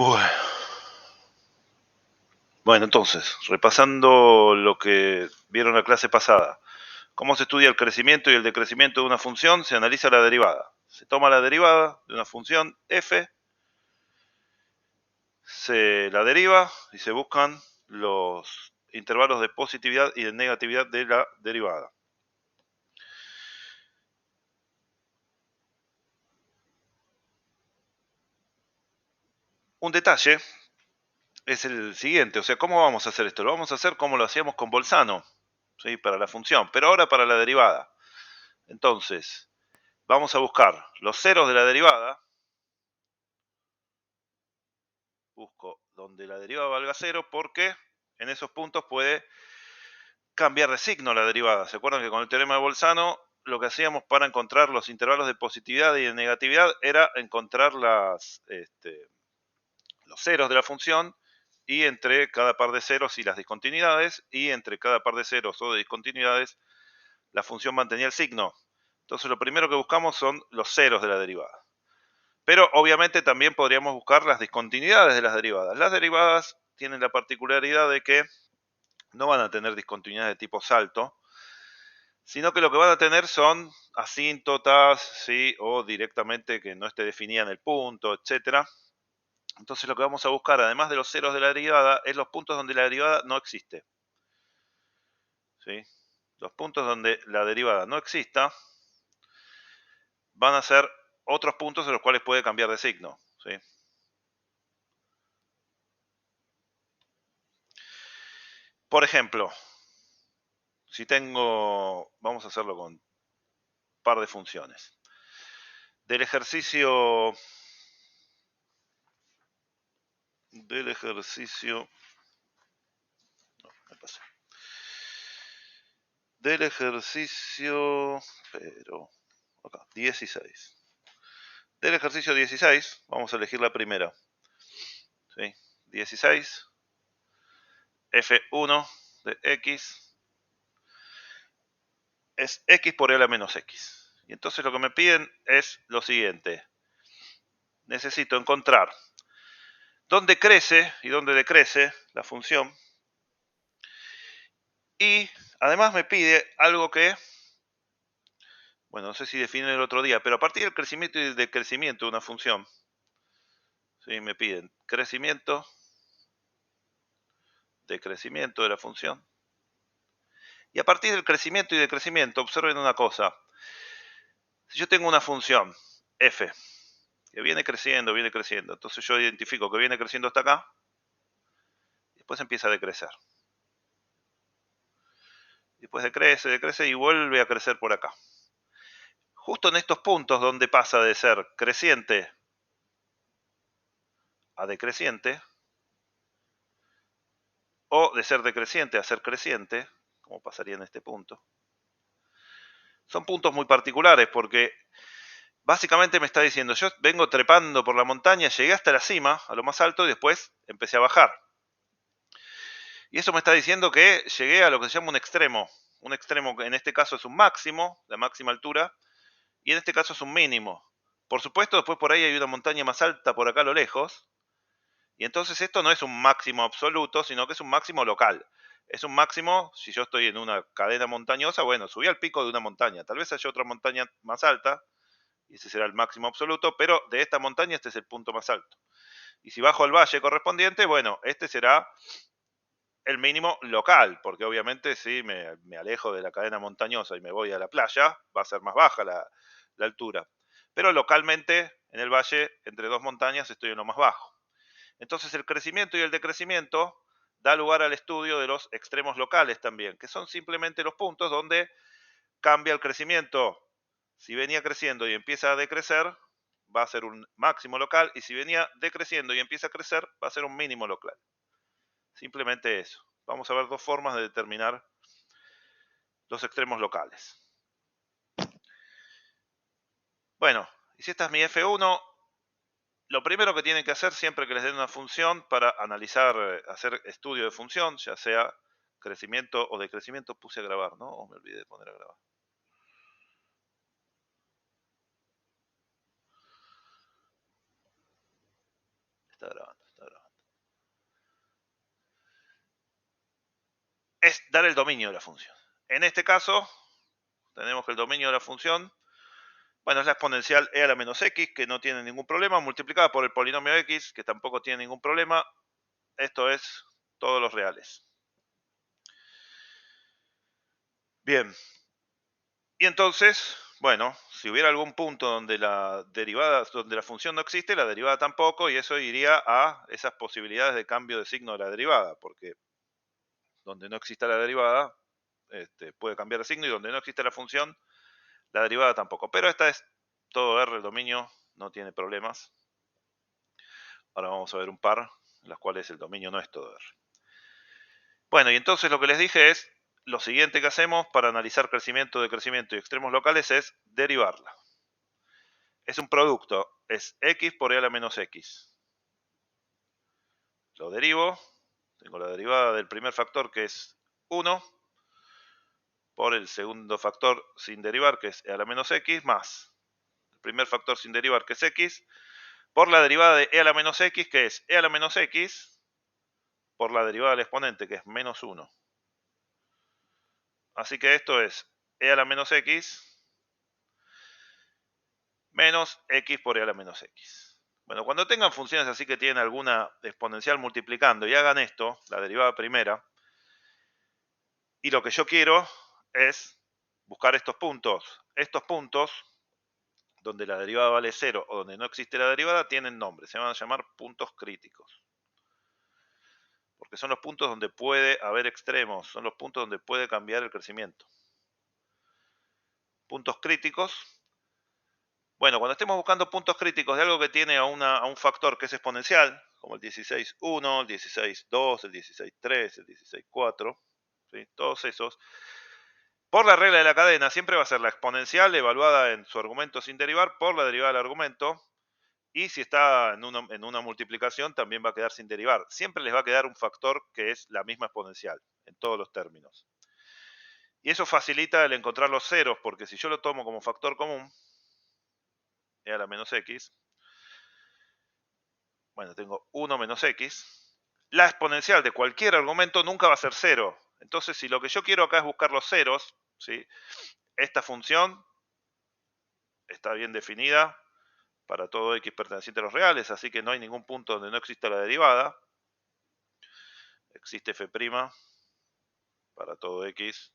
Bueno, bueno, entonces, repasando lo que vieron la clase pasada. ¿Cómo se estudia el crecimiento y el decrecimiento de una función? Se analiza la derivada. Se toma la derivada de una función f, se la deriva y se buscan los intervalos de positividad y de negatividad de la derivada. Un detalle es el siguiente, o sea, ¿cómo vamos a hacer esto? Lo vamos a hacer como lo hacíamos con Bolzano, ¿sí? Para la función, pero ahora para la derivada. Entonces, vamos a buscar los ceros de la derivada. Busco donde la derivada valga cero porque en esos puntos puede cambiar de signo la derivada. ¿Se acuerdan que con el teorema de Bolzano lo que hacíamos para encontrar los intervalos de positividad y de negatividad era encontrar los ceros de la función y entre cada par de ceros y las discontinuidades, y entre cada par de ceros o de discontinuidades la función mantenía el signo. Entonces lo primero que buscamos son los ceros de la derivada. Pero obviamente también podríamos buscar las discontinuidades de las derivadas. Las derivadas tienen la particularidad de que no van a tener discontinuidades de tipo salto, sino que lo que van a tener son asíntotas, ¿sí? O directamente que no esté definida en el punto, etc. Entonces lo que vamos a buscar, además de los ceros de la derivada, es los puntos donde la derivada no existe, ¿sí? Los puntos donde la derivada no exista van a ser otros puntos en los cuales puede cambiar de signo, ¿sí? Por ejemplo, si tengo, vamos a hacerlo con un par de funciones. Del ejercicio, no, me pasé. Del ejercicio, pero, acá, 16. Del ejercicio 16, vamos a elegir la primera, ¿sí? 16, f1 de x es x por L a menos x. Y entonces lo que me piden es lo siguiente. Necesito encontrar dónde crece y dónde decrece la función. Y además me pide algo que, bueno, no sé si define el otro día, pero a partir del crecimiento y decrecimiento de una función, ¿sí? Me piden crecimiento, decrecimiento de la función. Y a partir del crecimiento y decrecimiento, observen una cosa. Si yo tengo una función f que viene creciendo, entonces yo identifico que viene creciendo hasta acá, y después empieza a decrecer. Después decrece y vuelve a crecer por acá. Justo en estos puntos donde pasa de ser creciente a decreciente, o de ser decreciente a ser creciente, como pasaría en este punto, son puntos muy particulares porque básicamente me está diciendo, yo vengo trepando por la montaña, llegué hasta la cima, a lo más alto, y después empecé a bajar. Y eso me está diciendo que llegué a lo que se llama un extremo que en este caso es un máximo, la máxima altura, y en este caso es un mínimo. Por supuesto, después por ahí hay una montaña más alta por acá a lo lejos, y entonces esto no es un máximo absoluto, sino que es un máximo local. Es un máximo, si yo estoy en una cadena montañosa, bueno, subí al pico de una montaña, tal vez haya otra montaña más alta, y ese será el máximo absoluto, pero de esta montaña este es el punto más alto. Y si bajo el valle correspondiente, bueno, este será el mínimo local, porque obviamente si me alejo de la cadena montañosa y me voy a la playa, va a ser más baja la altura. Pero localmente, en el valle, entre dos montañas, estoy en lo más bajo. Entonces el crecimiento y el decrecimiento da lugar al estudio de los extremos locales también, que son simplemente los puntos donde cambia el crecimiento. Si venía creciendo y empieza a decrecer, va a ser un máximo local, y si venía decreciendo y empieza a crecer, va a ser un mínimo local. Simplemente eso. Vamos a ver dos formas de determinar los extremos locales. Bueno, y si esta es mi F1, lo primero que tienen que hacer siempre que les den una función para analizar, hacer estudio de función, ya sea crecimiento o decrecimiento, puse a grabar, ¿no? O me olvidé de poner a grabar. Está grabando. es dar el dominio de la función. En este caso, tenemos que el dominio de la función, bueno, es la exponencial e a la menos x, que no tiene ningún problema, multiplicada por el polinomio x, que tampoco tiene ningún problema. Esto es todos los reales. Bien. Y entonces, bueno, si hubiera algún punto donde la derivada, donde la función no existe, la derivada tampoco, y eso iría a esas posibilidades de cambio de signo de la derivada, porque donde no exista la derivada, puede cambiar de signo, y donde no existe la función, la derivada tampoco. Pero esta es todo R, el dominio, no tiene problemas. Ahora vamos a ver un par en las cuales el dominio no es todo R. Bueno, y entonces lo que les dije es, lo siguiente que hacemos para analizar crecimiento, decrecimiento y extremos locales es derivarla. Es un producto, es x por e a la menos x. Lo derivo, tengo la derivada del primer factor que es 1, por el segundo factor sin derivar que es e a la menos x, más el primer factor sin derivar que es x, por la derivada de e a la menos x que es e a la menos x, por la derivada del exponente que es menos 1. Así que esto es e a la menos x menos x por e a la menos x. Bueno, cuando tengan funciones así que tienen alguna exponencial multiplicando y hagan esto, la derivada primera, y lo que yo quiero es buscar estos puntos. Estos puntos, donde la derivada vale 0 o donde no existe la derivada, tienen nombre. Se van a llamar puntos críticos. Porque son los puntos donde puede haber extremos, son los puntos donde puede cambiar el crecimiento. Puntos críticos. Bueno, cuando estemos buscando puntos críticos de algo que tiene a un factor que es exponencial, como el 16,1, el 16,2, el 16,3, el 16,4, ¿sí? Todos esos, por la regla de la cadena, siempre va a ser la exponencial evaluada en su argumento sin derivar por la derivada del argumento. Y si está en una multiplicación, también va a quedar sin derivar. Siempre les va a quedar un factor que es la misma exponencial en todos los términos. Y eso facilita el encontrar los ceros, porque si yo lo tomo como factor común, e a la menos x, bueno, tengo 1 menos x, la exponencial de cualquier argumento nunca va a ser 0. Entonces, si lo que yo quiero acá es buscar los ceros, ¿sí? Esta función está bien definida para todo x perteneciente a los reales, así que no hay ningún punto donde no exista la derivada. Existe f' para todo x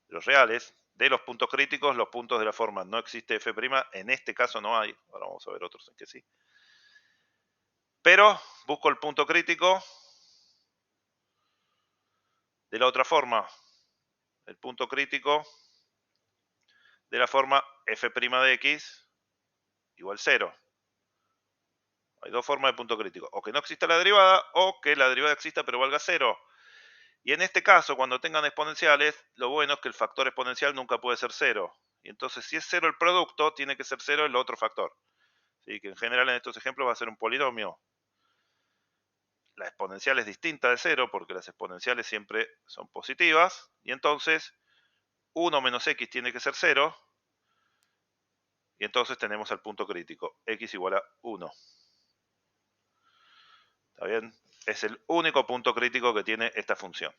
de los reales. De los puntos críticos, los puntos de la forma no existe f', en este caso no hay. Ahora vamos a ver otros en que sí. Pero busco el punto crítico de la otra forma. El punto crítico de la forma f' de x igual 0. Hay dos formas de punto crítico. O que no exista la derivada o que la derivada exista pero valga 0. Y en este caso, cuando tengan exponenciales, lo bueno es que el factor exponencial nunca puede ser 0. Y entonces, si es 0 el producto, tiene que ser 0 el otro factor. ¿Sí? Que en general en estos ejemplos va a ser un polinomio. La exponencial es distinta de 0 porque las exponenciales siempre son positivas. Y entonces, 1 menos x tiene que ser 0. Y entonces tenemos el punto crítico. X igual a 1. ¿Está bien? Es el único punto crítico que tiene esta función.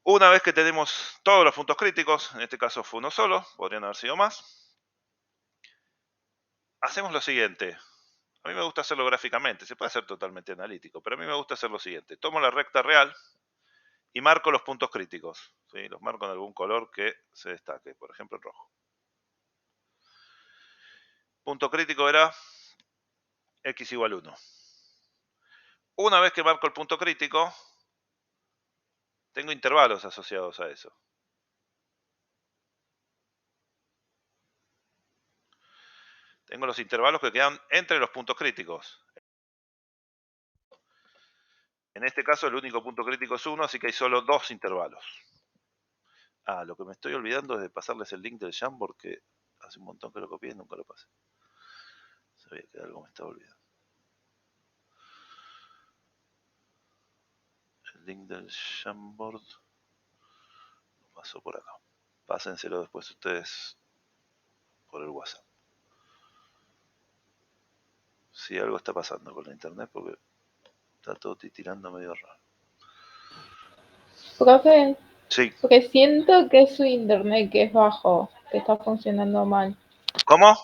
Una vez que tenemos todos los puntos críticos, en este caso fue uno solo, podrían haber sido más, hacemos lo siguiente. A mí me gusta hacerlo gráficamente, se puede hacer totalmente analítico, pero a mí me gusta hacer lo siguiente. Tomo la recta real y marco los puntos críticos. ¿Sí? Los marco en algún color que se destaque, por ejemplo en rojo. Punto crítico era x igual 1. Una vez que marco el punto crítico, tengo intervalos asociados a eso. Tengo los intervalos que quedan entre los puntos críticos. En este caso el único punto crítico es 1, así que hay solo dos intervalos. Ah, lo que me estoy olvidando es de pasarles el link del Jamboard, que hace un montón que lo copié y nunca lo pasé. Sabía que algo me estaba olvidando. El link del Jamboard lo paso por acá. Pásenselo después ustedes por el WhatsApp. Si algo está pasando con la internet porque está todo titirando medio raro. Profe, Sí. porque siento que es su internet que es bajo, que está funcionando mal. ¿Cómo?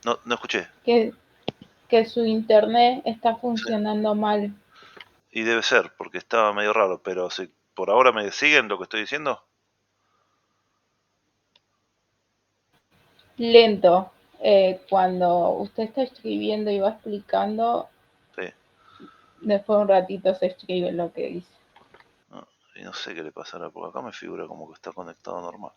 No, no escuché. Que, que su internet está Sí. funcionando mal. Y debe ser, porque estaba medio raro, pero si por ahora me siguen lo que estoy diciendo. Lento. Cuando usted está escribiendo y va explicando, Sí. después de un ratito se escribe lo que dice. No, y no sé qué le pasará, porque acá me figura como que está conectado normal.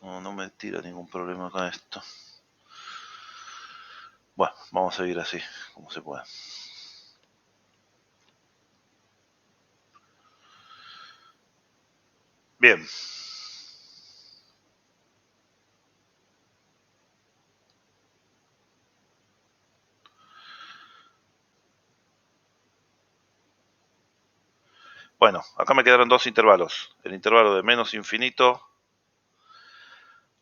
No, no me tira ningún problema con esto. Bueno, vamos a seguir así, como se pueda. Bien. Bueno, acá me quedaron dos intervalos. El intervalo de menos infinito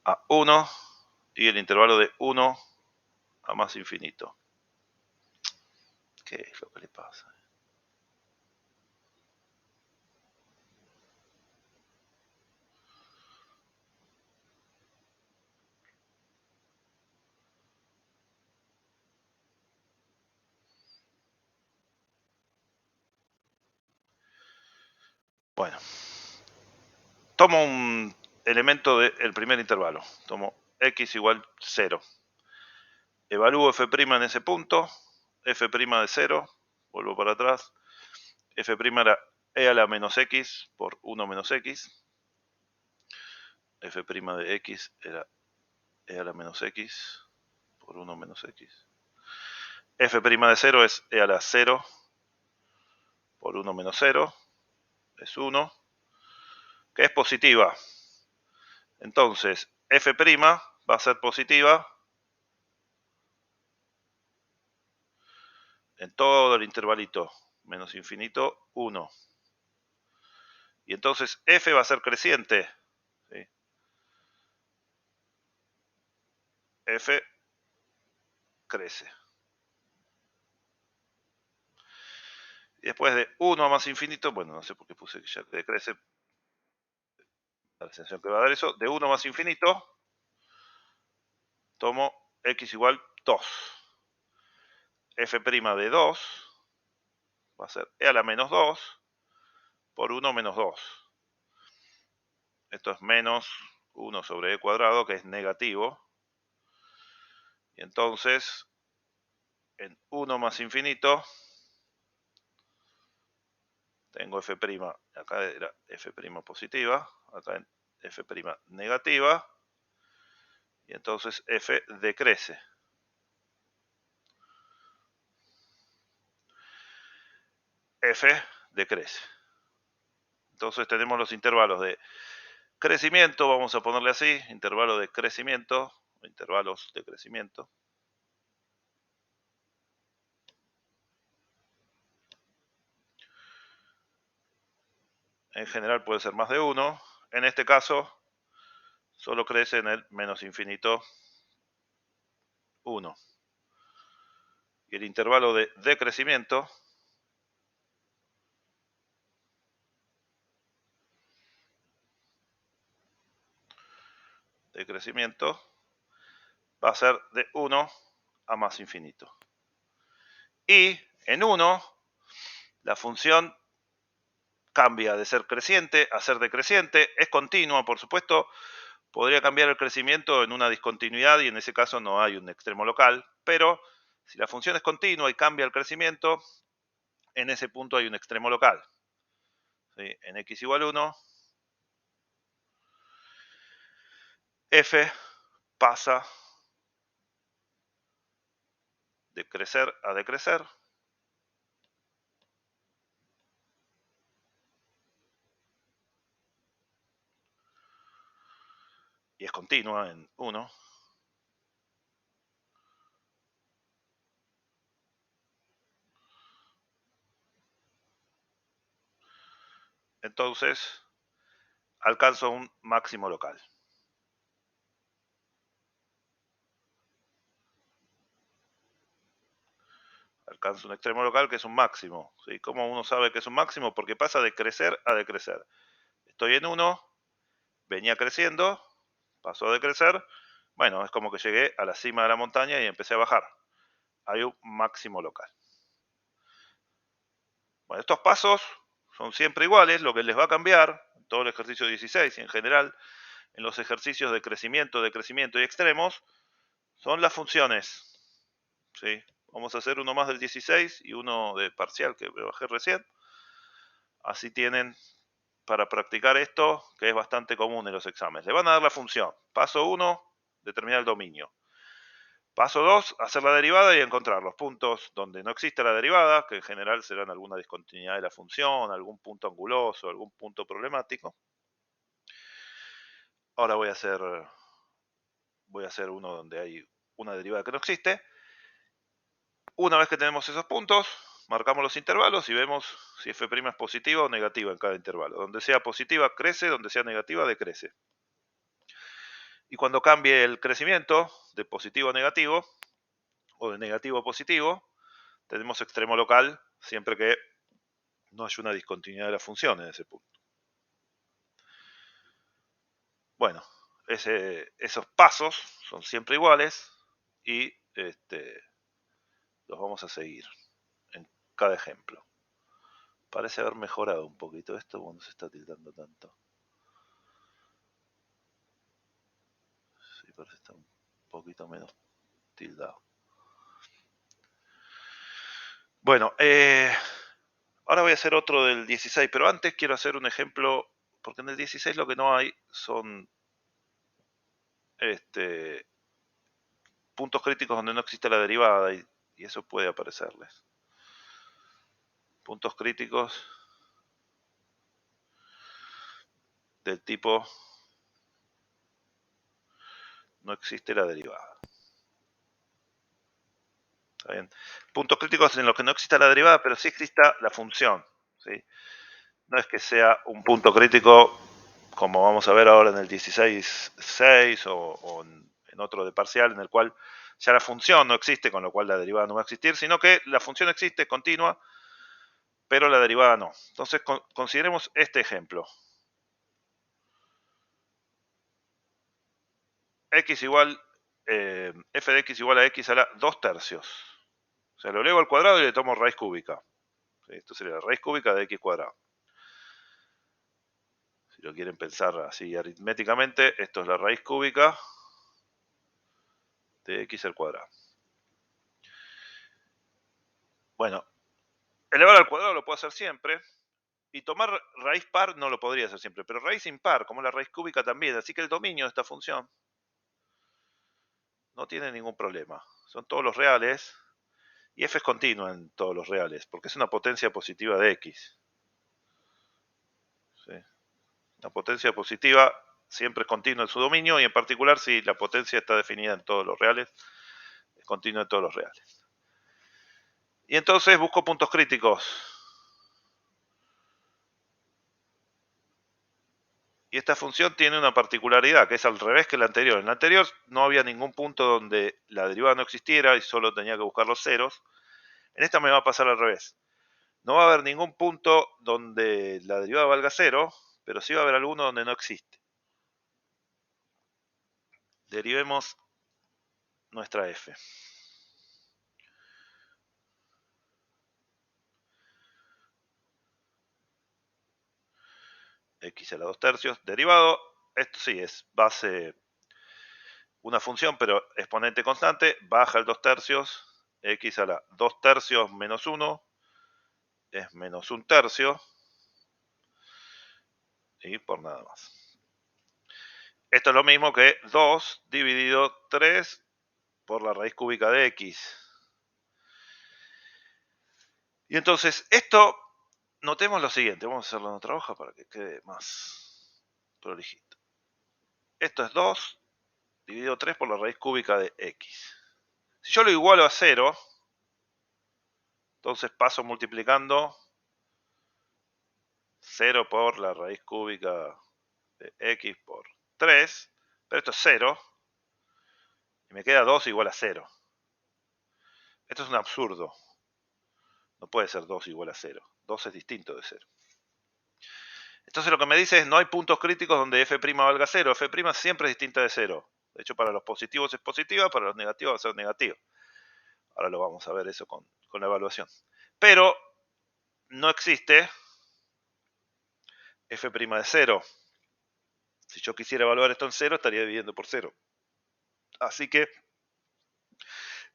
a 1 y el intervalo de 1 a más infinito. ¿Qué es lo que le pasa? Bueno, tomo un elemento del primer intervalo. Tomo x igual 0. Evalúo f' en ese punto. F' de 0. Vuelvo para atrás. F' era e a la menos x por 1 menos x. F' de x era e a la menos x por 1 menos x. F' de 0 es e a la 0 por 1 menos 0. Es 1. Que es positiva. Entonces, f' va a ser positiva en todo el intervalito menos infinito 1. Y entonces f va a ser creciente. ¿Sí? F crece. Y después de 1 a más infinito, bueno, no sé por qué puse que ya crece, la sensación que va a dar eso, de 1 a más infinito, tomo x igual 2. F' de 2 va a ser e a la menos 2 por 1 menos 2. Esto es menos 1 sobre e cuadrado, que es negativo. Y entonces, en 1 más infinito, tengo f', acá era f' positiva, acá en f' negativa, y entonces f decrece. F decrece. Entonces tenemos los intervalos de crecimiento, vamos a ponerle así, intervalo de crecimiento, intervalos de crecimiento. En general puede ser más de 1. En este caso, solo crece en el menos infinito 1. Y el intervalo de decrecimiento va a ser de 1 a más infinito. Y en 1, la función cambia de ser creciente a ser decreciente. Es continua, por supuesto. Podría cambiar el crecimiento en una discontinuidad y en ese caso no hay un extremo local. Pero si la función es continua y cambia el crecimiento, en ese punto hay un extremo local. ¿Sí? En x igual 1, f pasa de crecer a decrecer. Y es continua en 1. Entonces, alcanzo un máximo local. Alcanzo un extremo local que es un máximo. ¿Sí? ¿Cómo uno sabe que es un máximo? Porque pasa de crecer a decrecer. Estoy en 1, venía creciendo, pasó a decrecer. Bueno, es como que llegué a la cima de la montaña y empecé a bajar. Hay un máximo local. Bueno, estos pasos son siempre iguales. Lo que les va a cambiar en todo el ejercicio 16 y en general en los ejercicios de crecimiento y extremos son las funciones. ¿Sí? Vamos a hacer uno más del 16 y uno de parcial que me bajé recién. Así tienen para practicar esto, que es bastante común en los exámenes. Le van a dar la función. Paso 1, determinar el dominio. Paso 2, hacer la derivada y encontrar los puntos donde no existe la derivada, que en general serán alguna discontinuidad de la función, algún punto anguloso, algún punto problemático. Ahora voy a hacer uno donde hay una derivada que no existe. Una vez que tenemos esos puntos, marcamos los intervalos y vemos si f' es positiva o negativa en cada intervalo. Donde sea positiva crece, donde sea negativa decrece. Y cuando cambie el crecimiento de positivo a negativo o de negativo a positivo, tenemos extremo local siempre que no haya una discontinuidad de la función en ese punto. Bueno, esos pasos son siempre iguales y los vamos a seguir en cada ejemplo. Parece haber mejorado un poquito esto cuando se está tildando tanto. Sí, parece estar un poquito menos tildado. Bueno, ahora voy a hacer otro del 16, pero antes quiero hacer un ejemplo, porque en el 16 lo que no hay son puntos críticos donde no existe la derivada y eso puede aparecerles. Puntos críticos del tipo no existe la derivada. ¿Está bien? Puntos críticos en los que no exista la derivada, pero sí exista la función. ¿Sí? No es que sea un punto crítico como vamos a ver ahora en el 16.6 o en otro de parcial en el cual ya la función no existe, con lo cual la derivada no va a existir, sino que la función existe, es continua, pero la derivada no. Entonces consideremos este ejemplo. X igual, f de x igual a x a la 2 tercios. O sea, lo elevo al cuadrado y le tomo raíz cúbica. Esto sería la raíz cúbica de x cuadrado. Si lo quieren pensar así aritméticamente, esto es la raíz cúbica de x al cuadrado. Bueno, elevar al cuadrado lo puedo hacer siempre. Y tomar raíz par no lo podría hacer siempre, pero raíz impar, como la raíz cúbica también. Así que el dominio de esta función no tiene ningún problema. Son todos los reales. Y f es continua en todos los reales, porque es una potencia positiva de x. ¿Sí? La potencia positiva siempre es continua en su dominio, y en particular si la potencia está definida en todos los reales, es continua en todos los reales. Y entonces busco puntos críticos. Y esta función tiene una particularidad, que es al revés que la anterior. En la anterior no había ningún punto donde la derivada no existiera y solo tenía que buscar los ceros. En esta me va a pasar al revés. No va a haber ningún punto donde la derivada valga 0, pero sí va a haber alguno donde no existe. Derivemos nuestra f. X a la 2 tercios. Derivado, esto sí es base, una función, pero exponente constante, baja el 2 tercios. X a la 2 tercios menos 1 es menos 1 tercio. Y por nada más. Esto es lo mismo que 2 dividido 3 por la raíz cúbica de x. Y entonces, esto, notemos lo siguiente. Vamos a hacerlo en otra hoja para que quede más prolijito. Esto es 2 dividido 3 por la raíz cúbica de x. Si yo lo igualo a 0, entonces paso multiplicando 0 por la raíz cúbica de x por 3, pero esto es 0, y me queda 2 igual a 0. Esto es un absurdo. No puede ser 2 igual a 0. 2 es distinto de 0. Entonces lo que me dice es no hay puntos críticos donde f' valga 0. F' siempre es distinta de 0. De hecho, para los positivos es positiva, para los negativos va a ser negativa. Ahora lo vamos a ver eso con la evaluación. Pero no existe f' de 0. Si yo quisiera evaluar esto en 0, estaría dividiendo por 0. Así que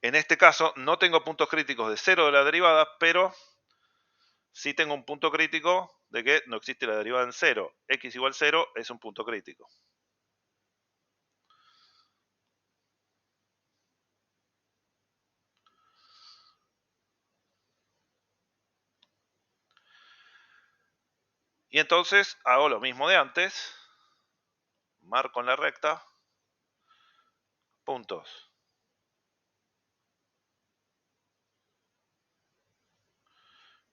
en este caso no tengo puntos críticos de 0 de la derivada, pero sí tengo un punto crítico de que no existe la derivada en 0. X igual 0 es un punto crítico. Y entonces hago lo mismo de antes. Marco en la recta puntos.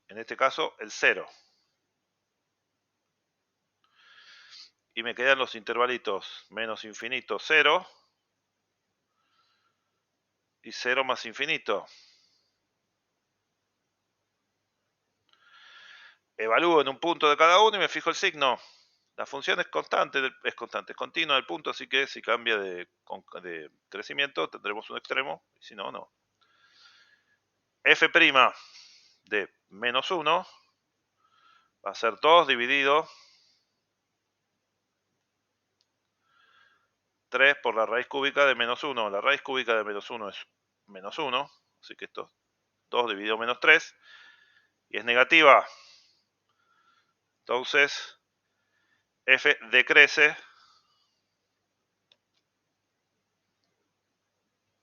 En este caso el 0. Y me quedan los intervalitos menos infinito 0 y 0 más infinito. Evalúo en un punto de cada uno y me fijo el signo. La función es constante, es continua el punto, así que si cambia de crecimiento tendremos un extremo, y si no, no. F' de menos 1 va a ser 2 dividido 3 por la raíz cúbica de menos 1. La raíz cúbica de menos 1 es menos 1, así que esto es 2 dividido menos 3, y es negativa. Entonces, f decrece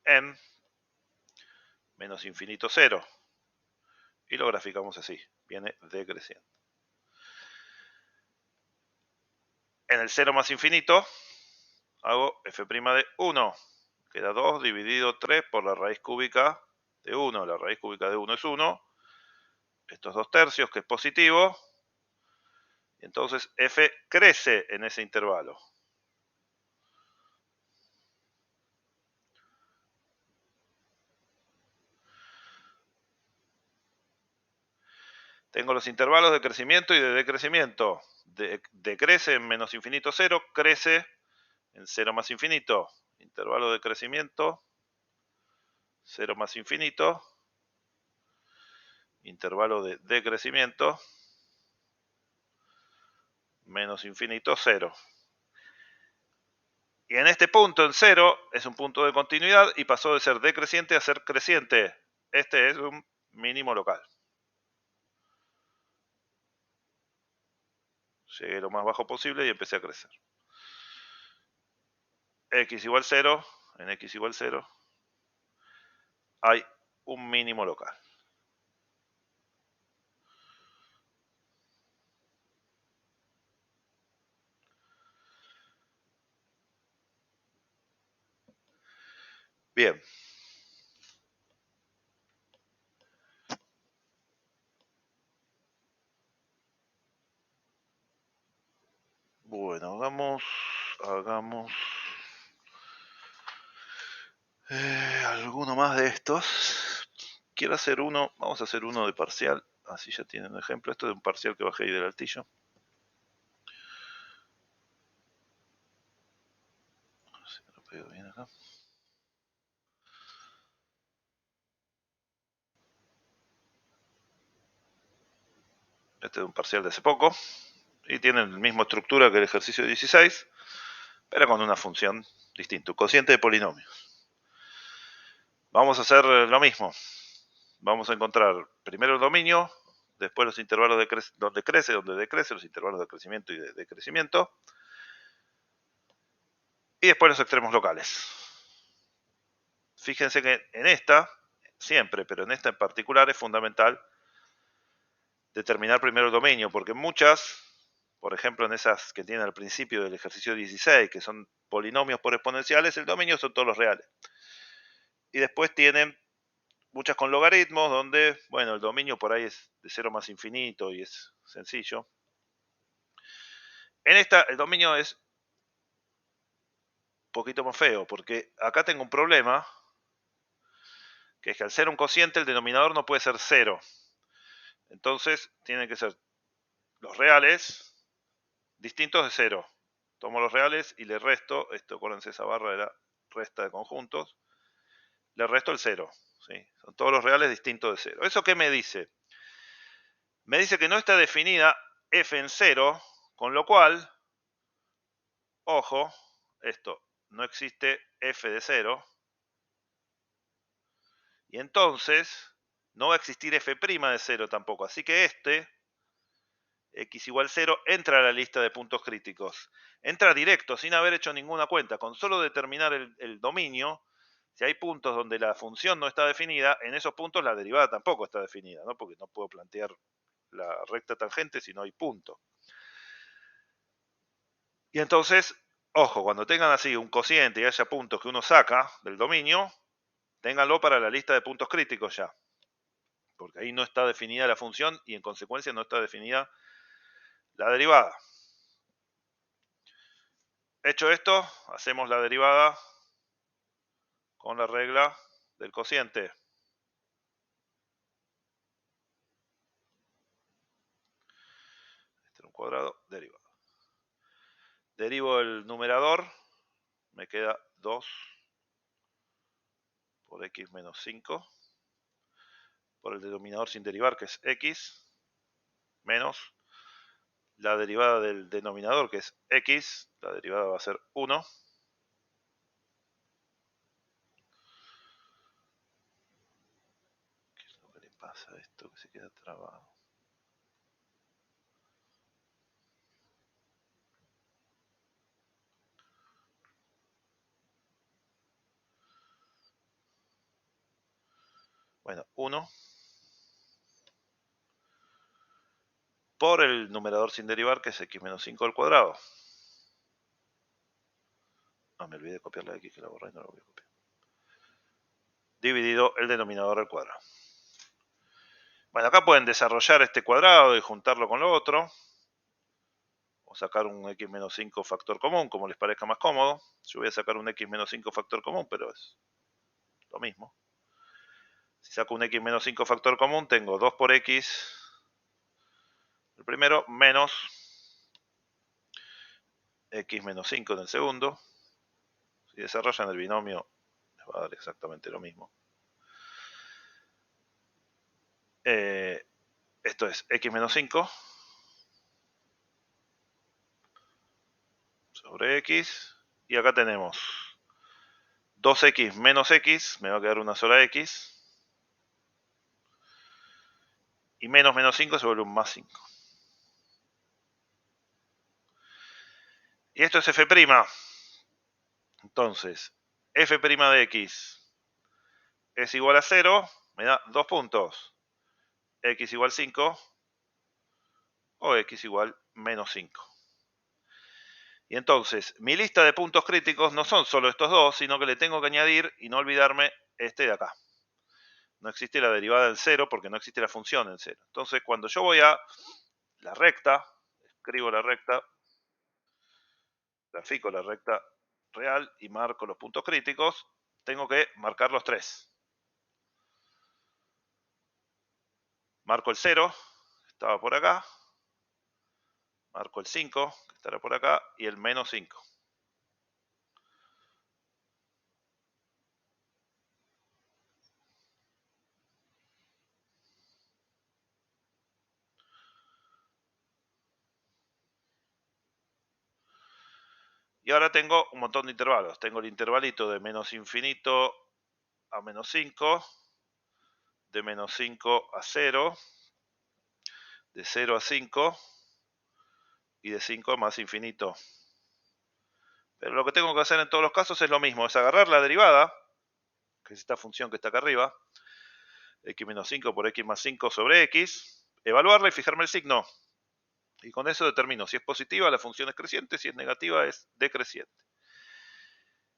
en menos infinito 0. Y lo graficamos así, viene decreciendo. En el 0 más infinito, hago f' de 1. Queda 2 dividido 3 por la raíz cúbica de 1. La raíz cúbica de 1 es 1. Estos 2 tercios, que es positivo. Y entonces f crece en ese intervalo. Tengo los intervalos de crecimiento y de decrecimiento. Decrece en menos infinito 0, crece en 0 más infinito. Intervalo de crecimiento, 0 más infinito. Intervalo de decrecimiento, menos infinito 0. Y en este punto, en 0, es un punto de continuidad y pasó de ser decreciente a ser creciente. Este es un mínimo local. Llegué lo más bajo posible y empecé a crecer. X igual 0, en X igual 0, hay un mínimo local. Bien. Bueno, hagamos alguno más de estos. Quiero hacer uno, vamos a hacer uno de parcial, así ya tienen un ejemplo. Esto es un parcial que bajé ahí del altillo. A ver si lo pego bien acá. Este es un parcial de hace poco y tiene la misma estructura que el ejercicio 16, pero con una función distinta, un cociente de polinomios. Vamos a hacer lo mismo. Vamos a encontrar primero el dominio, después los intervalos donde crece, donde decrece, los intervalos de crecimiento y de decrecimiento, y después los extremos locales. Fíjense que en esta, siempre, pero en esta en particular es fundamental determinar primero el dominio, porque muchas, por ejemplo en esas que tienen al principio del ejercicio 16, que son polinomios por exponenciales, el dominio son todos los reales. Y después tienen muchas con logaritmos, donde, bueno, el dominio por ahí es de 0 más infinito y es sencillo. En esta el dominio es un poquito más feo, porque acá tengo un problema, que es que al ser un cociente el denominador no puede ser 0. Entonces tienen que ser los reales distintos de 0. Tomo los reales y le resto, esto acuérdense, esa barra era resta de conjuntos, le resto el 0. ¿Sí? Son todos los reales distintos de 0. ¿Eso qué me dice? Me dice que no está definida f en 0, con lo cual, ojo, esto, no existe f de 0. Y entonces no va a existir f' de 0 tampoco. Así que este, x igual 0, entra a la lista de puntos críticos. Entra directo, sin haber hecho ninguna cuenta. Con solo determinar el dominio, si hay puntos donde la función no está definida, en esos puntos la derivada tampoco está definida, ¿no? Porque no puedo plantear la recta tangente si no hay punto. Y entonces, ojo, cuando tengan así un cociente y haya puntos que uno saca del dominio, ténganlo para la lista de puntos críticos ya. Porque ahí no está definida la función y en consecuencia no está definida la derivada. Hecho esto, hacemos la derivada con la regla del cociente. Este era un cuadrado, derivada. Derivo el numerador, me queda 2 por x menos 5, por el denominador sin derivar, que es x, menos la derivada del denominador, que es x, la derivada va a ser 1. ¿Qué es lo que le pasa a esto que se queda trabado? Bueno, 1 por el numerador sin derivar, que es x menos 5 al cuadrado. No, me olvidé de copiar la x, que la borré y no la voy a copiar. Dividido el denominador al cuadrado. Bueno, acá pueden desarrollar este cuadrado y juntarlo con lo otro. O sacar un x menos 5 factor común, como les parezca más cómodo. Yo voy a sacar un x menos 5 factor común, pero es lo mismo. Si saco un x menos 5 factor común, tengo 2 por x, el primero, menos x menos 5 en el segundo. Si desarrollan el binomio, les va a dar exactamente lo mismo. Esto es x menos 5 sobre x. Y acá tenemos 2x menos x, me va a quedar una sola x. Y menos 5 se vuelve un más 5. Y esto es f'. Entonces, f' de x es igual a 0, me da 2 puntos. X igual 5 o x igual menos 5. Y entonces, mi lista de puntos críticos no son solo estos dos, sino que le tengo que añadir y no olvidarme este de acá. No existe la derivada en 0 porque no existe la función en 0. Entonces, cuando yo voy a la recta, escribo la recta, grafico la recta real y marco los puntos críticos, tengo que marcar los 3. Marco el 0, que estaba por acá. Marco el 5, que estará por acá, y el menos 5. Y ahora tengo un montón de intervalos. Tengo el intervalito de menos infinito a menos 5, de menos 5 a 0, de 0 a 5 y de 5 a más infinito. Pero lo que tengo que hacer en todos los casos es lo mismo, es agarrar la derivada, que es esta función que está acá arriba, x menos 5 por x más 5 sobre x, evaluarla y fijarme el signo. Y con eso determino si es positiva la función es creciente, si es negativa es decreciente.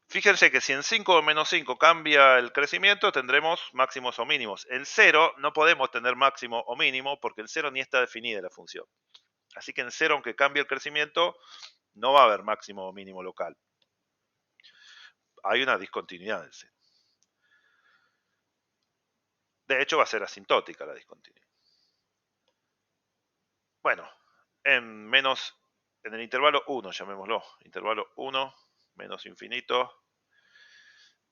Fíjense que si en 5 o menos 5 cambia el crecimiento, tendremos máximos o mínimos. En 0 no podemos tener máximo o mínimo porque el 0 ni está definida la función. Así que en 0, aunque cambie el crecimiento, no va a haber máximo o mínimo local. Hay una discontinuidad en 0. De hecho, va a ser asintótica la discontinuidad. Bueno, en el intervalo 1, llamémoslo. Intervalo 1, menos infinito,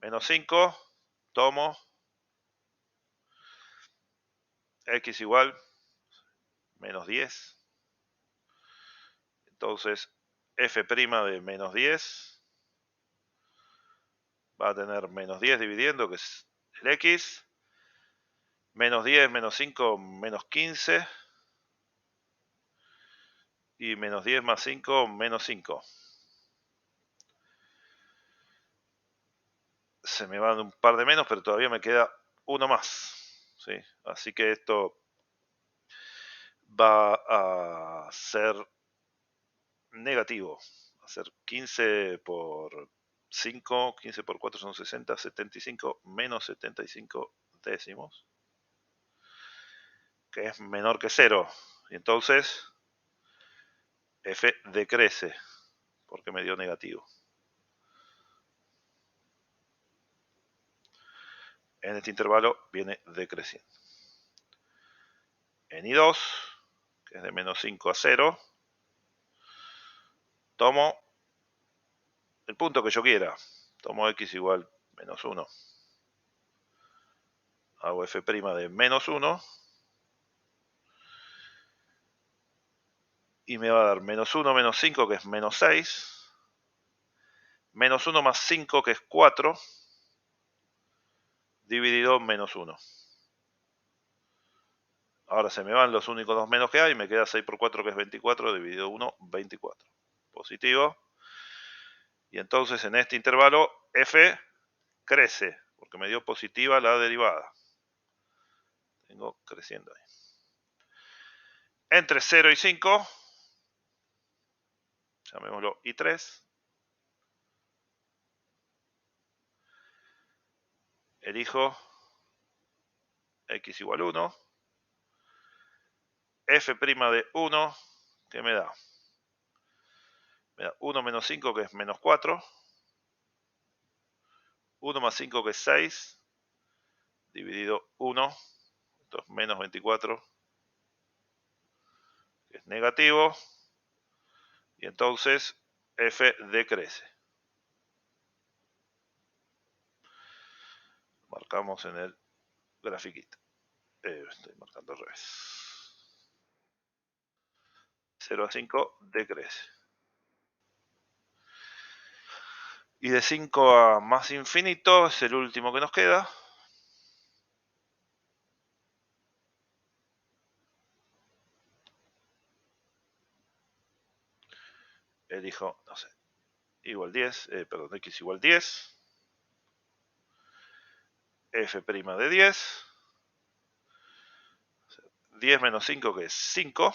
menos 5, tomo x igual menos 10. Entonces, f' de menos 10 va a tener menos 10 dividiendo, que es el x. Menos 10, menos 5, menos 15. Y menos 10 más 5, menos 5. Se me van un par de menos, pero todavía me queda uno más. ¿Sí? Así que esto va a ser negativo. Va a ser 15 por 5, 15 por 4 son 60, 75, menos 75 décimos, que es menor que 0. Y entonces f decrece, porque me dio negativo. En este intervalo viene decreciendo. En I2, que es de menos 5 a 0, tomo el punto que yo quiera. Tomo x igual menos 1. Hago f' de menos 1. Y me va a dar menos 1 menos 5, que es menos 6. Menos 1 más 5, que es 4. Dividido menos 1. Ahora se me van los únicos dos menos que hay. Me queda 6 por 4, que es 24. Dividido 1, 24. Positivo. Y entonces en este intervalo f crece, porque me dio positiva la derivada. Tengo creciendo ahí. Entre 0 y 5, llamémoslo I3, elijo x igual 1, f' de 1, ¿qué me da? Me da 1 menos 5, que es menos 4, 1 más 5, que es 6, dividido 1, entonces menos 24, que es negativo, y entonces f decrece. Marcamos en el grafiquito. Estoy marcando al revés. 0 a 5 decrece. Y de 5 a más infinito es el último que nos queda. Elijo, no sé, igual 10, perdón, x igual 10. F' de 10. 10 menos 5, que es 5.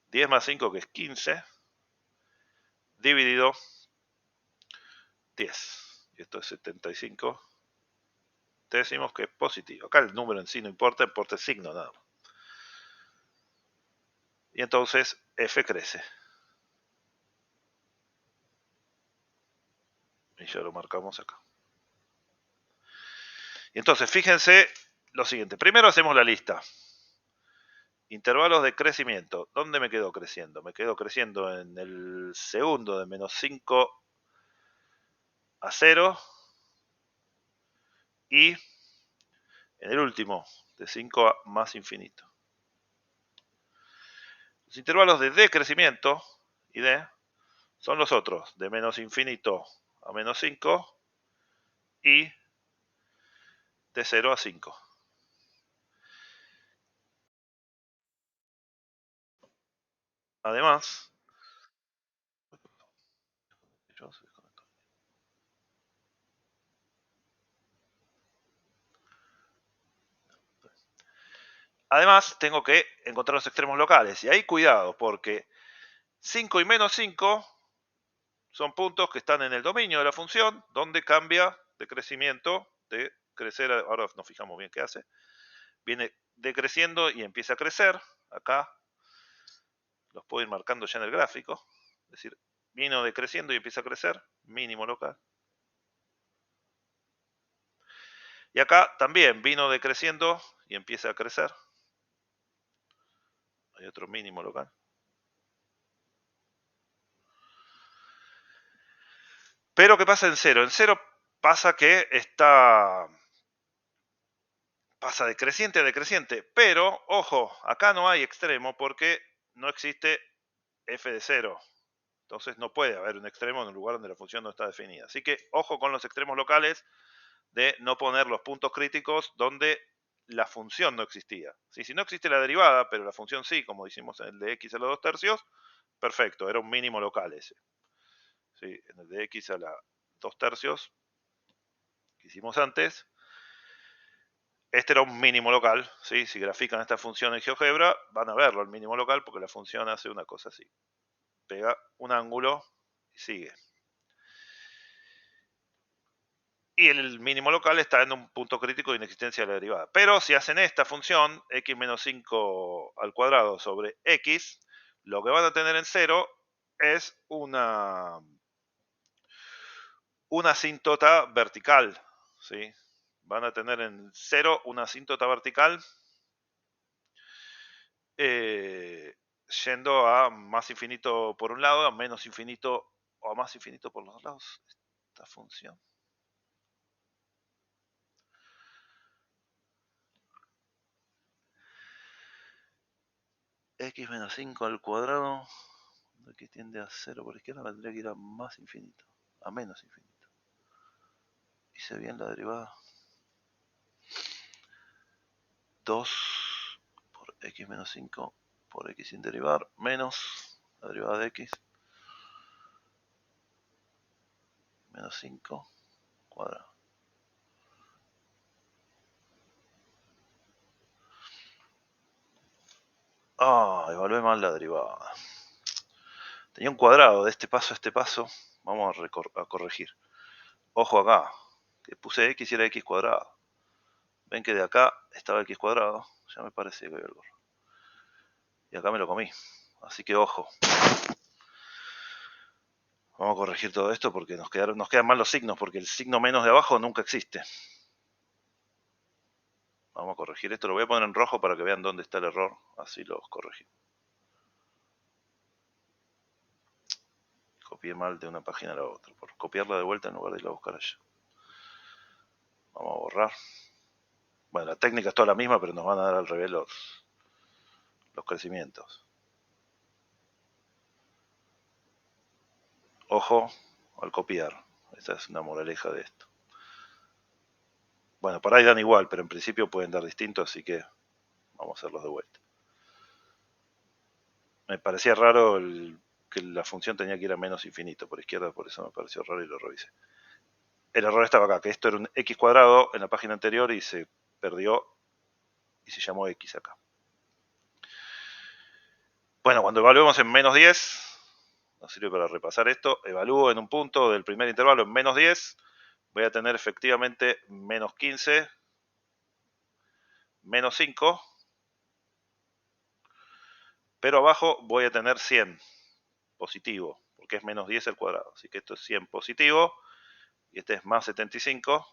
10 más 5, que es 15. Dividido 10. Y esto es 75 décimos, que es positivo. Acá el número en sí no importa, importa el signo nada más. Y entonces f crece. Y ya lo marcamos acá. Y entonces fíjense lo siguiente. Primero hacemos la lista. Intervalos de crecimiento. ¿Dónde me quedo creciendo? Me quedo creciendo en el segundo de menos 5 a 0. Y en el último de 5 a más infinito. Los intervalos de decrecimiento y d son los otros, de menos infinito a menos 5 y de 0 a 5. Además, tengo que encontrar los extremos locales. Y ahí cuidado, porque 5 y menos 5 son puntos que están en el dominio de la función, donde cambia de crecimiento, de crecer, ahora nos fijamos bien qué hace, viene decreciendo y empieza a crecer, acá, los puedo ir marcando ya en el gráfico, es decir, vino decreciendo y empieza a crecer, mínimo local. Y acá también vino decreciendo y empieza a crecer. Hay otro mínimo local. Pero ¿qué pasa en cero? En cero pasa que pasa decreciente a decreciente. Pero, ojo, acá no hay extremo porque no existe f de cero. Entonces no puede haber un extremo en un lugar donde la función no está definida. Así que ojo con los extremos locales de no poner los puntos críticos donde la función no existía. Si no existe la derivada, pero la función sí, como hicimos en el de x a los 2/3, perfecto, era un mínimo local ese. ¿Sí? En el de x a la 2/3 que hicimos antes, este era un mínimo local. ¿Sí? Si grafican esta función en GeoGebra, van a verlo, el mínimo local, porque la función hace una cosa así. Pega un ángulo y sigue. Y el mínimo local está en un punto crítico de inexistencia de la derivada. Pero si hacen esta función, x menos 5 al cuadrado sobre x, lo que van a tener en cero es una asíntota vertical. ¿Sí? Van a tener en cero una asíntota vertical yendo a más infinito por un lado, a menos infinito o a más infinito por los dos lados. Esta función. X menos 5 al cuadrado, x tiende a 0 por la izquierda, tendría que ir a más infinito, a menos infinito. Hice bien la derivada. 2 por x menos 5 por x sin derivar, menos la derivada de x, menos 5 cuadrado. Evalué mal la derivada. Tenía un cuadrado de este paso a este paso. Vamos a corregir. Ojo acá, que puse x y era x cuadrado. Ven que de acá estaba x cuadrado. Ya me parece que había algo. Y acá me lo comí. Así que ojo. Vamos a corregir todo esto porque nos quedan mal los signos, porque el signo menos de abajo nunca existe. Vamos a corregir esto, lo voy a poner en rojo para que vean dónde está el error, así los corregimos. Copié mal de una página a la otra, por copiarla de vuelta en lugar de irla a buscar allá. Vamos a borrar. Bueno, la técnica es toda la misma, pero nos van a dar al revés los crecimientos. Ojo al copiar, esta es una moraleja de esto. Bueno, por ahí dan igual, pero en principio pueden dar distinto, así que vamos a hacerlos de vuelta. Me parecía raro que la función tenía que ir a menos infinito por izquierda, por eso me pareció raro y lo revisé. El error estaba acá, que esto era un x cuadrado en la página anterior y se perdió y se llamó x acá. Bueno, cuando evaluemos en menos 10, nos sirve para repasar esto, evalúo en un punto del primer intervalo en menos 10, voy a tener efectivamente menos 15, menos 5, pero abajo voy a tener 100 positivo, porque es menos 10 al cuadrado. Así que esto es 100 positivo y este es más 75.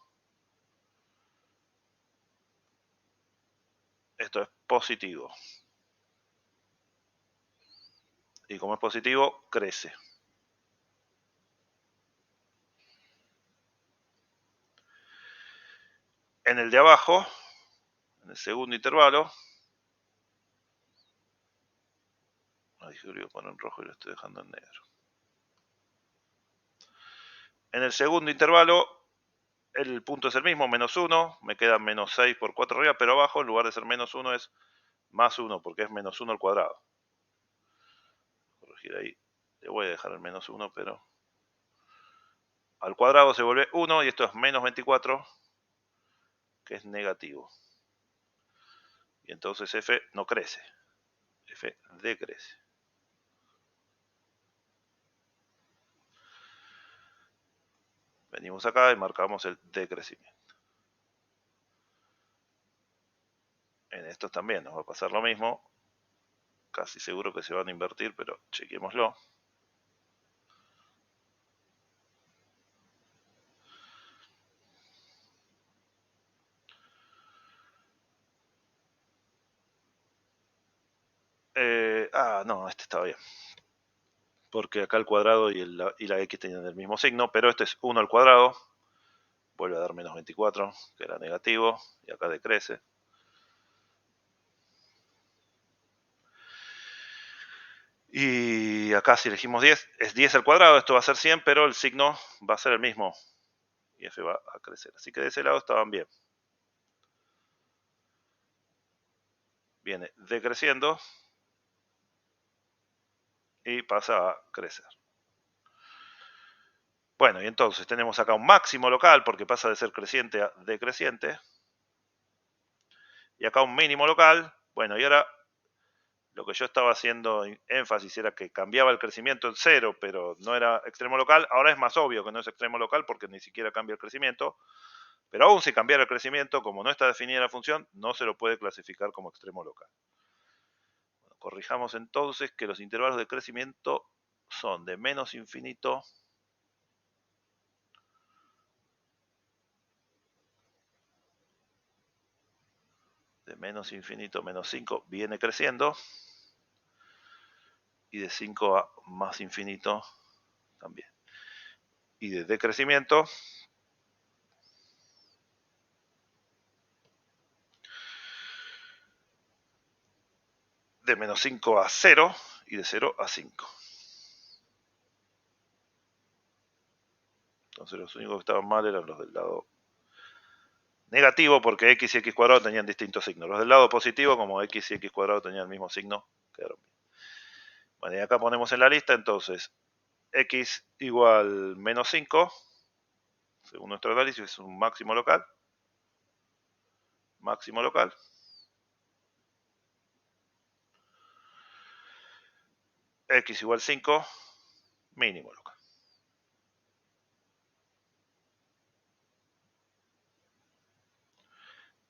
Esto es positivo. Y como es positivo, crece. En el de abajo, en el segundo intervalo, ahí se lo poner en rojo y lo estoy dejando en negro. En el segundo intervalo, el punto es el mismo, menos 1, me queda menos 6 por 4 arriba, pero abajo, en lugar de ser menos 1, es más 1, porque es menos 1 al cuadrado. Corregir ahí, le voy a dejar el menos 1, pero al cuadrado se vuelve 1 y esto es menos 24, que es negativo. Y entonces f no crece, f decrece. Venimos acá y marcamos el decrecimiento. En estos también nos va a pasar lo mismo. casi seguro que se van a invertir, pero chequémoslo. No, este estaba bien. Porque acá el cuadrado y la x tenían el mismo signo, pero este es 1 al cuadrado. Vuelve a dar menos 24, que era negativo, y acá decrece. Y acá si elegimos 10, es 10 al cuadrado, esto va a ser 100, pero el signo va a ser el mismo. Y f va a crecer. Así que de ese lado estaban bien. Viene decreciendo y pasa a crecer. Bueno, y entonces tenemos acá un máximo local porque pasa de ser creciente a decreciente. Y acá un mínimo local. Bueno, y ahora lo que yo estaba haciendo énfasis era que cambiaba el crecimiento en cero, pero no era extremo local. Ahora es más obvio que no es extremo local porque ni siquiera cambia el crecimiento. Pero aún si cambiara el crecimiento, como no está definida la función, no se lo puede clasificar como extremo local. Bueno, corrijamos entonces que los intervalos de crecimiento son de menos infinito menos 5 viene creciendo, y de 5 a más infinito también. Y de decrecimiento de menos 5 a 0 y de 0 a 5. Entonces los únicos que estaban mal eran los del lado negativo, porque x y x cuadrado tenían distintos signos. Los del lado positivo, como x y x cuadrado tenían el mismo signo, quedaron bien. Bueno, y acá ponemos en la lista entonces x igual menos 5, según nuestro análisis es un máximo local. Máximo local. X igual 5, mínimo local.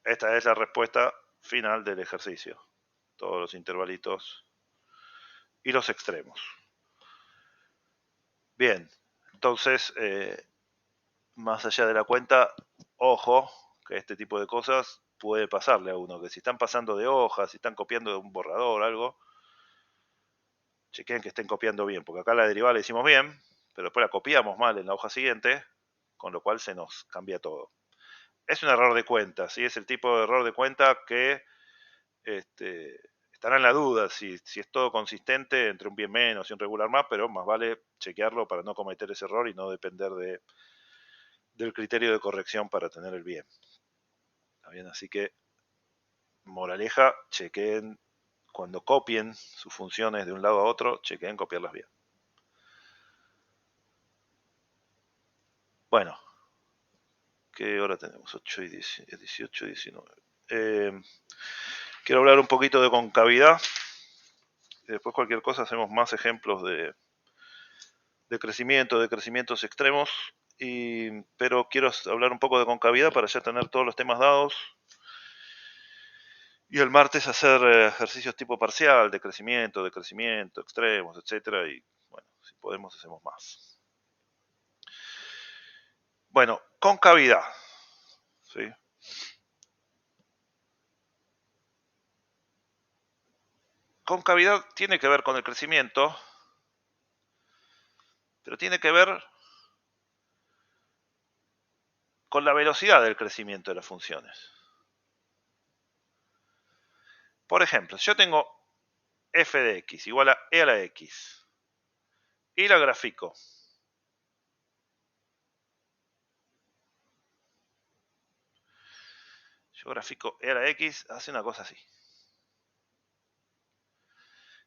Esta es la respuesta final del ejercicio. Todos los intervalitos y los extremos. Bien, entonces, más allá de la cuenta, ojo, que este tipo de cosas puede pasarle a uno, que si están pasando de hojas, si están copiando de un borrador, algo, chequen que estén copiando bien, porque acá la derivada la hicimos bien, pero después la copiamos mal en la hoja siguiente, con lo cual se nos cambia todo. Es un error de cuenta, ¿sí? Es el tipo de error de cuenta que estará en la duda si es todo consistente entre un bien menos y un regular más, pero más vale chequearlo para no cometer ese error y no depender del criterio de corrección para tener el bien. ¿Está bien? Así que, moraleja, chequeen cuando copien sus funciones de un lado a otro, chequeen copiarlas bien. Bueno, ¿qué hora tenemos? 8 y 18, 19. Quiero hablar un poquito de concavidad. Y después cualquier cosa hacemos más ejemplos de crecimientos extremos. Pero quiero hablar un poco de concavidad para ya tener todos los temas dados. Y el martes hacer ejercicios tipo parcial, de crecimiento, extremos, etcétera. Y bueno, si podemos hacemos más. Bueno, concavidad. ¿Sí? Concavidad tiene que ver con el crecimiento, pero tiene que ver con la velocidad del crecimiento de las funciones. Por ejemplo, si yo tengo f de x igual a e a la x y la grafico. Yo grafico e a la x, hace una cosa así.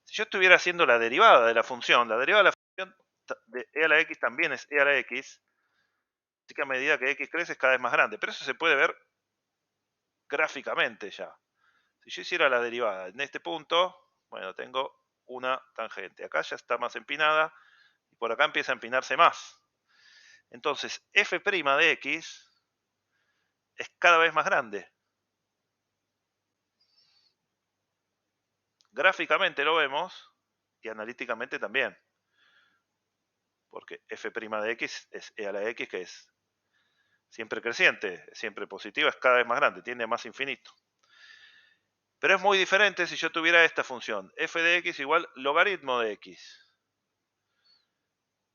Si yo estuviera haciendo la derivada de la función, la derivada de la función de e a la x también es e a la x, así que a medida que x crece es cada vez más grande. Pero eso se puede ver gráficamente ya. Si yo hiciera la derivada en este punto, bueno, tengo una tangente. Acá ya está más empinada y por acá empieza a empinarse más. Entonces, f' de x es cada vez más grande. gráficamente lo vemos y analíticamente también. Porque f' de x es e a la x, que es siempre creciente, siempre positiva, es cada vez más grande, tiende a más infinito. Pero es muy diferente si yo tuviera esta función, f de x igual logaritmo de x.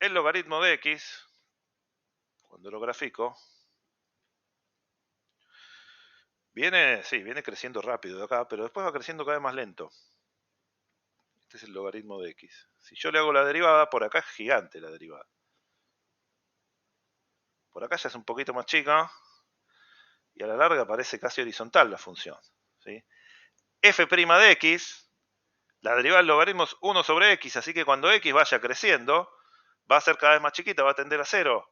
El logaritmo de x, cuando lo grafico, viene creciendo rápido de acá, pero después va creciendo cada vez más lento. Este es el logaritmo de x. Si yo le hago la derivada, por acá es gigante la derivada. Por acá ya es un poquito más chica y a la larga parece casi horizontal la función, ¿sí? F' de x, la derivada del logaritmo es 1 sobre x, así que cuando x vaya creciendo, va a ser cada vez más chiquita, va a tender a 0.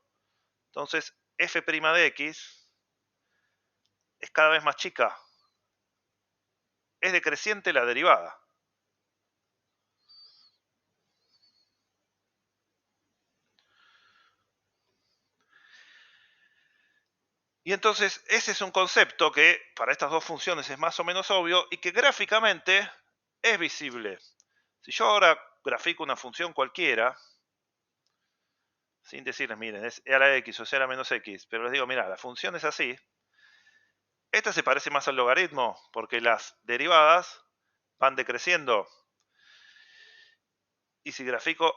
Entonces, f' de x es cada vez más chica. Es decreciente la derivada. Y entonces, ese es un concepto que para estas dos funciones es más o menos obvio y que gráficamente es visible. Si yo ahora grafico una función cualquiera, sin decirles, miren, es e a la x o c a la menos x, pero les digo, mira, la función es así. Esta se parece más al logaritmo porque las derivadas van decreciendo. Y si grafico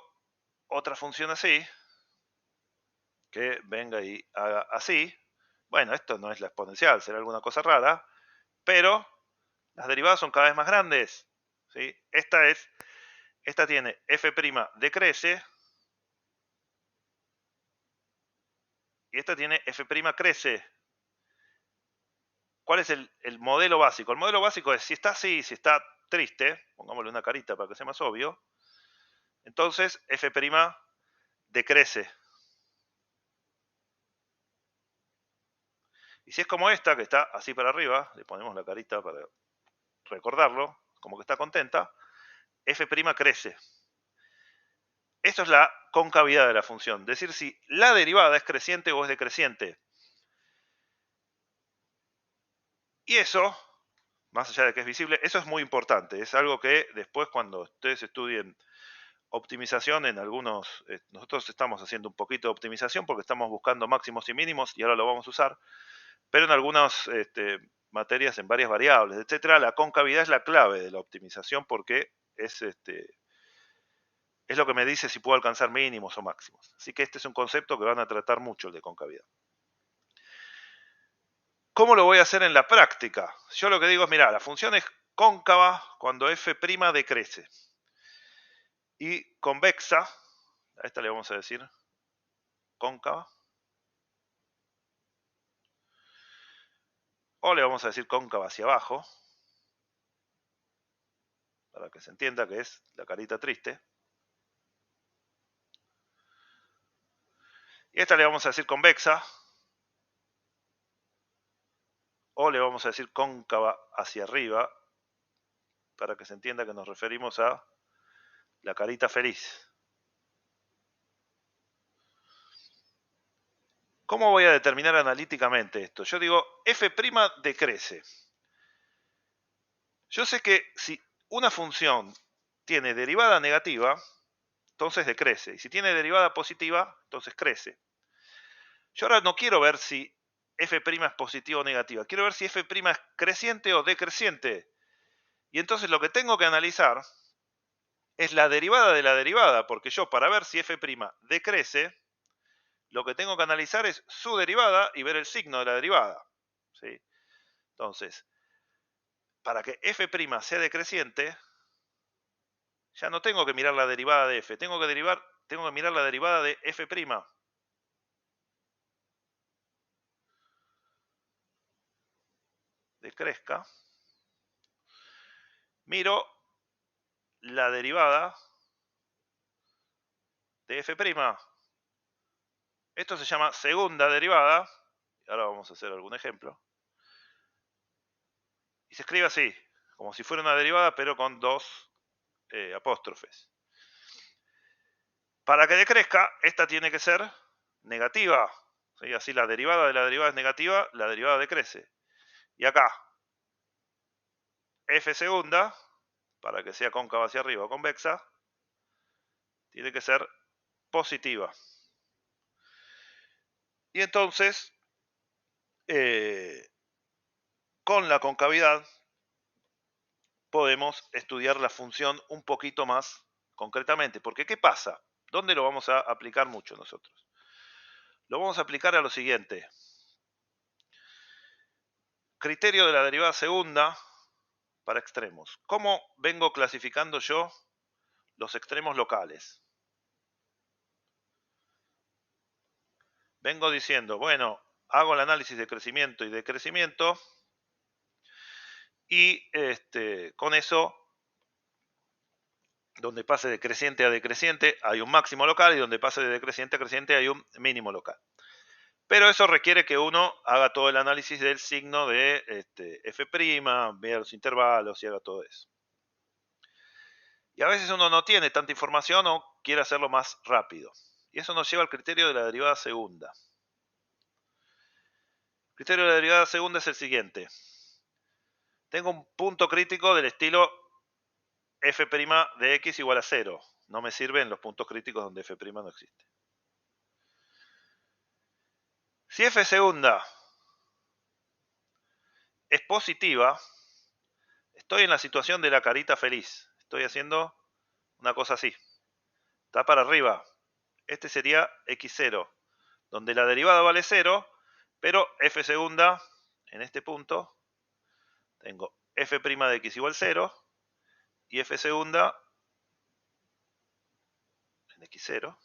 otra función así, que venga y haga así, bueno, esto no es la exponencial, será alguna cosa rara, pero las derivadas son cada vez más grandes, ¿sí? Esta tiene f' decrece y esta tiene f' crece. ¿Cuál es el modelo básico? El modelo básico es si está así, si está triste, pongámosle una carita para que sea más obvio, entonces f' decrece. Y si es como esta, que está así para arriba, le ponemos la carita para recordarlo, como que está contenta, f' crece. Esto es la concavidad de la función, decir si la derivada es creciente o es decreciente. Y eso, más allá de que es visible, eso es muy importante. Es algo que después cuando ustedes estudien optimización en algunos, nosotros estamos haciendo un poquito de optimización porque estamos buscando máximos y mínimos y ahora lo vamos a usar, pero en algunas materias, en varias variables, etcétera, la concavidad es la clave de la optimización porque es lo que me dice si puedo alcanzar mínimos o máximos. Así que este es un concepto que van a tratar mucho, el de concavidad. ¿Cómo lo voy a hacer en la práctica? Yo lo que digo es, mira, la función es cóncava cuando f' decrece. Y convexa, a esta le vamos a decir cóncava. O le vamos a decir cóncava hacia abajo, para que se entienda que es la carita triste. Y esta le vamos a decir convexa, o le vamos a decir cóncava hacia arriba, para que se entienda que nos referimos a la carita feliz. ¿Cómo voy a determinar analíticamente esto? Yo digo, f' decrece. Yo sé que si una función tiene derivada negativa, entonces decrece. Y si tiene derivada positiva, entonces crece. Yo ahora no quiero ver si f' es positiva o negativa. Quiero ver si f' es creciente o decreciente. Y entonces lo que tengo que analizar es la derivada de la derivada, porque yo para ver si f' decrece, lo que tengo que analizar es su derivada y ver el signo de la derivada, ¿sí? Entonces, para que f' sea decreciente, ya no tengo que mirar la derivada de f, tengo que mirar la derivada de f'. Decrezca. Miro la derivada de f'. Esto se llama segunda derivada. Ahora vamos a hacer algún ejemplo. Y se escribe así, como si fuera una derivada, pero con dos apóstrofes. Para que decrezca, esta tiene que ser negativa. ¿Sí? Así la derivada de la derivada es negativa, la derivada decrece. Y acá, f segunda, para que sea cóncava hacia arriba o convexa, tiene que ser positiva. Y entonces, con la concavidad podemos estudiar la función un poquito más concretamente. Porque ¿qué pasa? ¿Dónde lo vamos a aplicar mucho nosotros? Lo vamos a aplicar a lo siguiente. Criterio de la derivada segunda para extremos. ¿Cómo vengo clasificando yo los extremos locales? Vengo diciendo, bueno, hago el análisis de crecimiento y decrecimiento y con eso, donde pase de creciente a decreciente hay un máximo local y donde pase de decreciente a creciente hay un mínimo local. Pero eso requiere que uno haga todo el análisis del signo de f', vea los intervalos y haga todo eso. Y a veces uno no tiene tanta información o quiere hacerlo más rápido. Y eso nos lleva al criterio de la derivada segunda. El criterio de la derivada segunda es el siguiente. Tengo un punto crítico del estilo f' de x igual a 0. No me sirven los puntos críticos donde f' no existe. Si f segunda es positiva, estoy en la situación de la carita feliz. Estoy haciendo una cosa así. Está para arriba. Este sería x0, donde la derivada vale 0, pero f segunda, en este punto, tengo f' de x igual 0 y f segunda en x0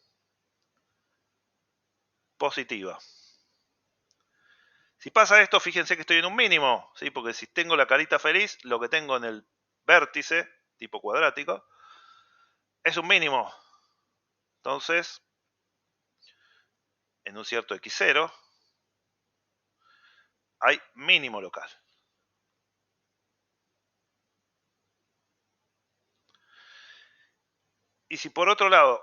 positiva. Si pasa esto, fíjense que estoy en un mínimo, ¿sí? Porque si tengo la carita feliz, lo que tengo en el vértice, tipo cuadrático, es un mínimo. Entonces, en un cierto x0, hay mínimo local. Y si por otro lado,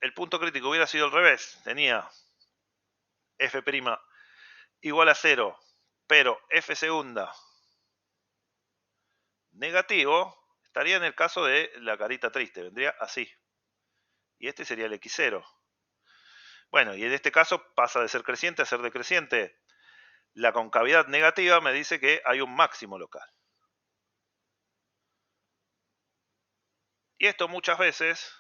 el punto crítico hubiera sido al revés, tenía f' igual a 0, pero f segunda negativo, estaría en el caso de la carita triste, vendría así. Y este sería el x0. Bueno, y en este caso pasa de ser creciente a ser decreciente. La concavidad negativa me dice que hay un máximo local. Y esto muchas veces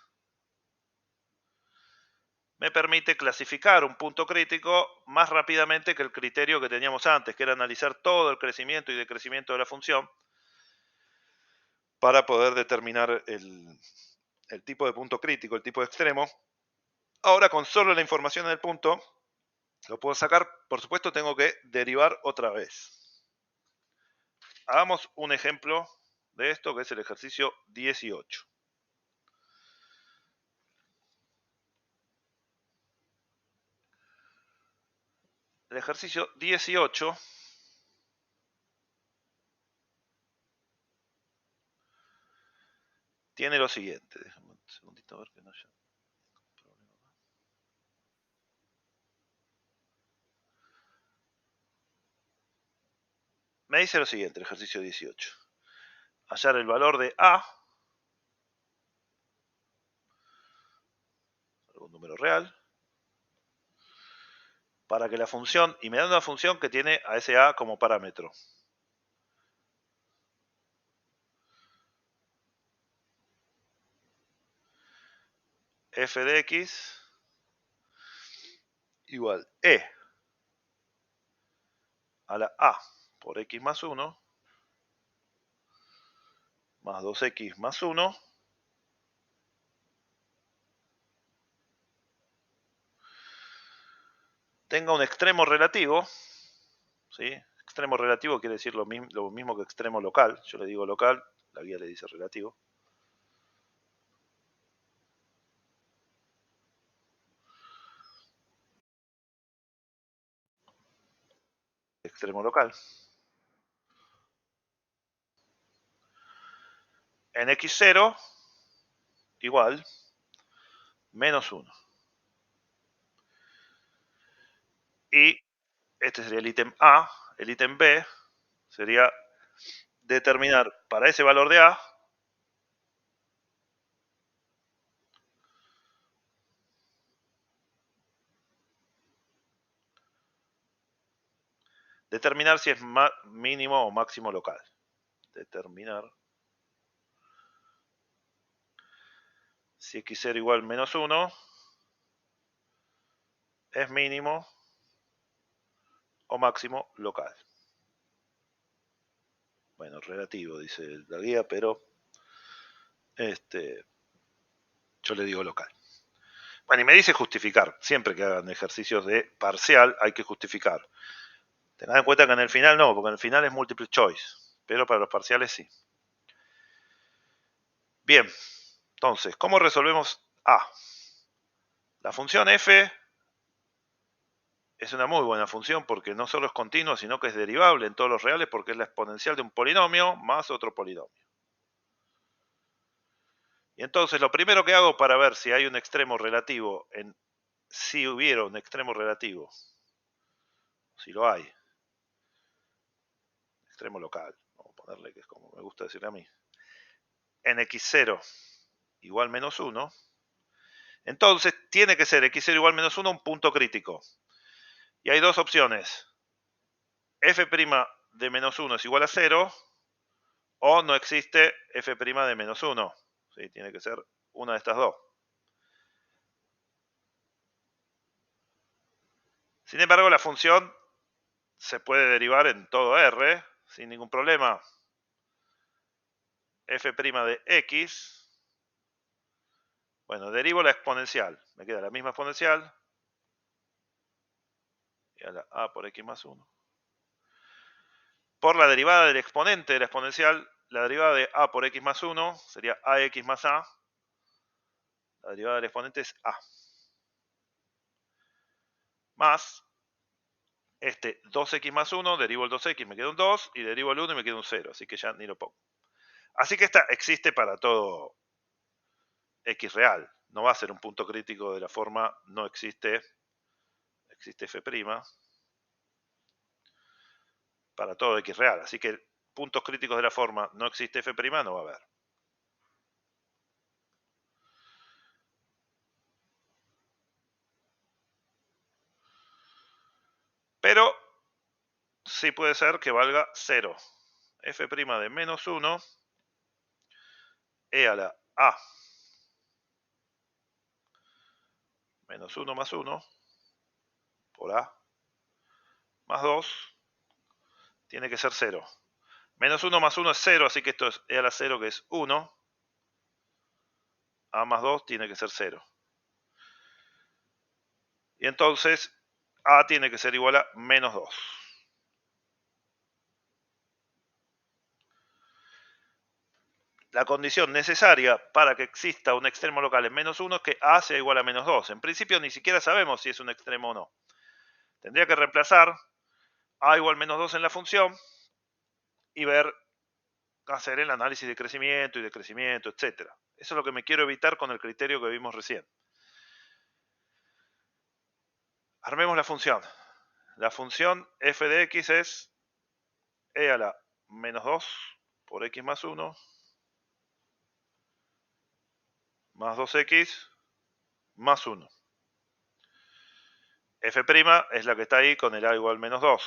me permite clasificar un punto crítico más rápidamente que el criterio que teníamos antes, que era analizar todo el crecimiento y decrecimiento de la función para poder determinar el tipo de punto crítico, el tipo de extremo. Ahora con solo la información en el punto lo puedo sacar. Por supuesto tengo que derivar otra vez. Hagamos un ejemplo de esto, que es el ejercicio 18. El ejercicio 18 tiene lo siguiente. Déjame un segundito a ver que no haya problema. Me dice lo siguiente, el ejercicio 18. Hallar el valor de A, algún número real, para que la función, y me da una función que tiene a ese A como parámetro. F de x igual E a la A por x más 1 más 2x más 1 tenga un extremo relativo, ¿sí? Extremo relativo quiere decir lo mismo que extremo local. Yo le digo local, la guía le dice relativo. Extremo local. En x0 igual menos 1. Y este sería el ítem A. El ítem B sería determinar para ese valor de A determinar si es mínimo o máximo local. Determinar si x0 igual menos 1 es mínimo o máximo local. Bueno, relativo, dice la guía, pero yo le digo local. Bueno, y me dice justificar. Siempre que hagan ejercicios de parcial hay que justificar. Tengan en cuenta que en el final no, porque en el final es multiple choice, pero para los parciales sí. Bien, entonces, ¿cómo resolvemos A? La función f es una muy buena función porque no solo es continua, sino que es derivable en todos los reales porque es la exponencial de un polinomio más otro polinomio. Y entonces lo primero que hago para ver si hay un extremo relativo, si hubiera un extremo relativo, si lo hay, extremo local, vamos a ponerle que es como me gusta decirle a mí, en x0 igual menos 1, entonces tiene que ser x0 igual menos 1 un punto crítico. Y hay dos opciones. F' de menos 1 es igual a 0 o no existe f' de menos 1. ¿Sí? Tiene que ser una de estas dos. Sin embargo, la función se puede derivar en todo R sin ningún problema. F' de x, bueno, derivo la exponencial. Me queda la misma exponencial. Y a la a por x más 1. Por la derivada del exponente de la exponencial, la derivada de a por x más 1 sería ax más a. La derivada del exponente es a. Más 2x más 1, derivo el 2x, me queda un 2, y derivo el 1 y me queda un 0, así que ya ni lo pongo. Así que esta existe para todo x real. No va a ser un punto crítico de la forma no existe f', para todo x real. Así que puntos críticos de la forma no existe f' no va a haber. Pero sí puede ser que valga 0. F' de menos 1 e a la a menos 1 más 1 por a más 2 tiene que ser 0. Menos 1 más 1 es 0, así que esto es e a la 0, que es 1. A más 2 tiene que ser 0. Y entonces a tiene que ser igual a menos 2. La condición necesaria para que exista un extremo local en menos 1 es que a sea igual a menos 2. En principio ni siquiera sabemos si es un extremo o no. Tendría que reemplazar a igual a menos 2 en la función y hacer el análisis de crecimiento y decrecimiento, etc. Eso es lo que me quiero evitar con el criterio que vimos recién. Armemos la función. La función f de x es e a la menos 2 por x más 1 más 2x más 1. F' es la que está ahí con el a igual a menos 2.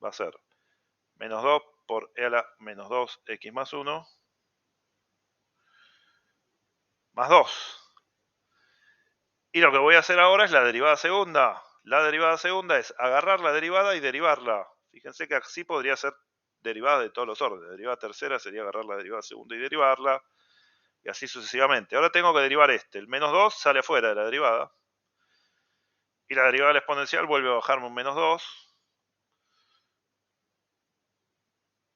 Va a ser menos 2 por e a la menos 2x más 1 más 2. Y lo que voy a hacer ahora es la derivada segunda. La derivada segunda es agarrar la derivada y derivarla. Fíjense que así podría ser derivada de todos los órdenes. La derivada tercera sería agarrar la derivada segunda y derivarla. Y así sucesivamente. Ahora tengo que derivar este. El menos 2 sale afuera de la derivada. Y la derivada de la exponencial vuelve a bajarme un menos 2.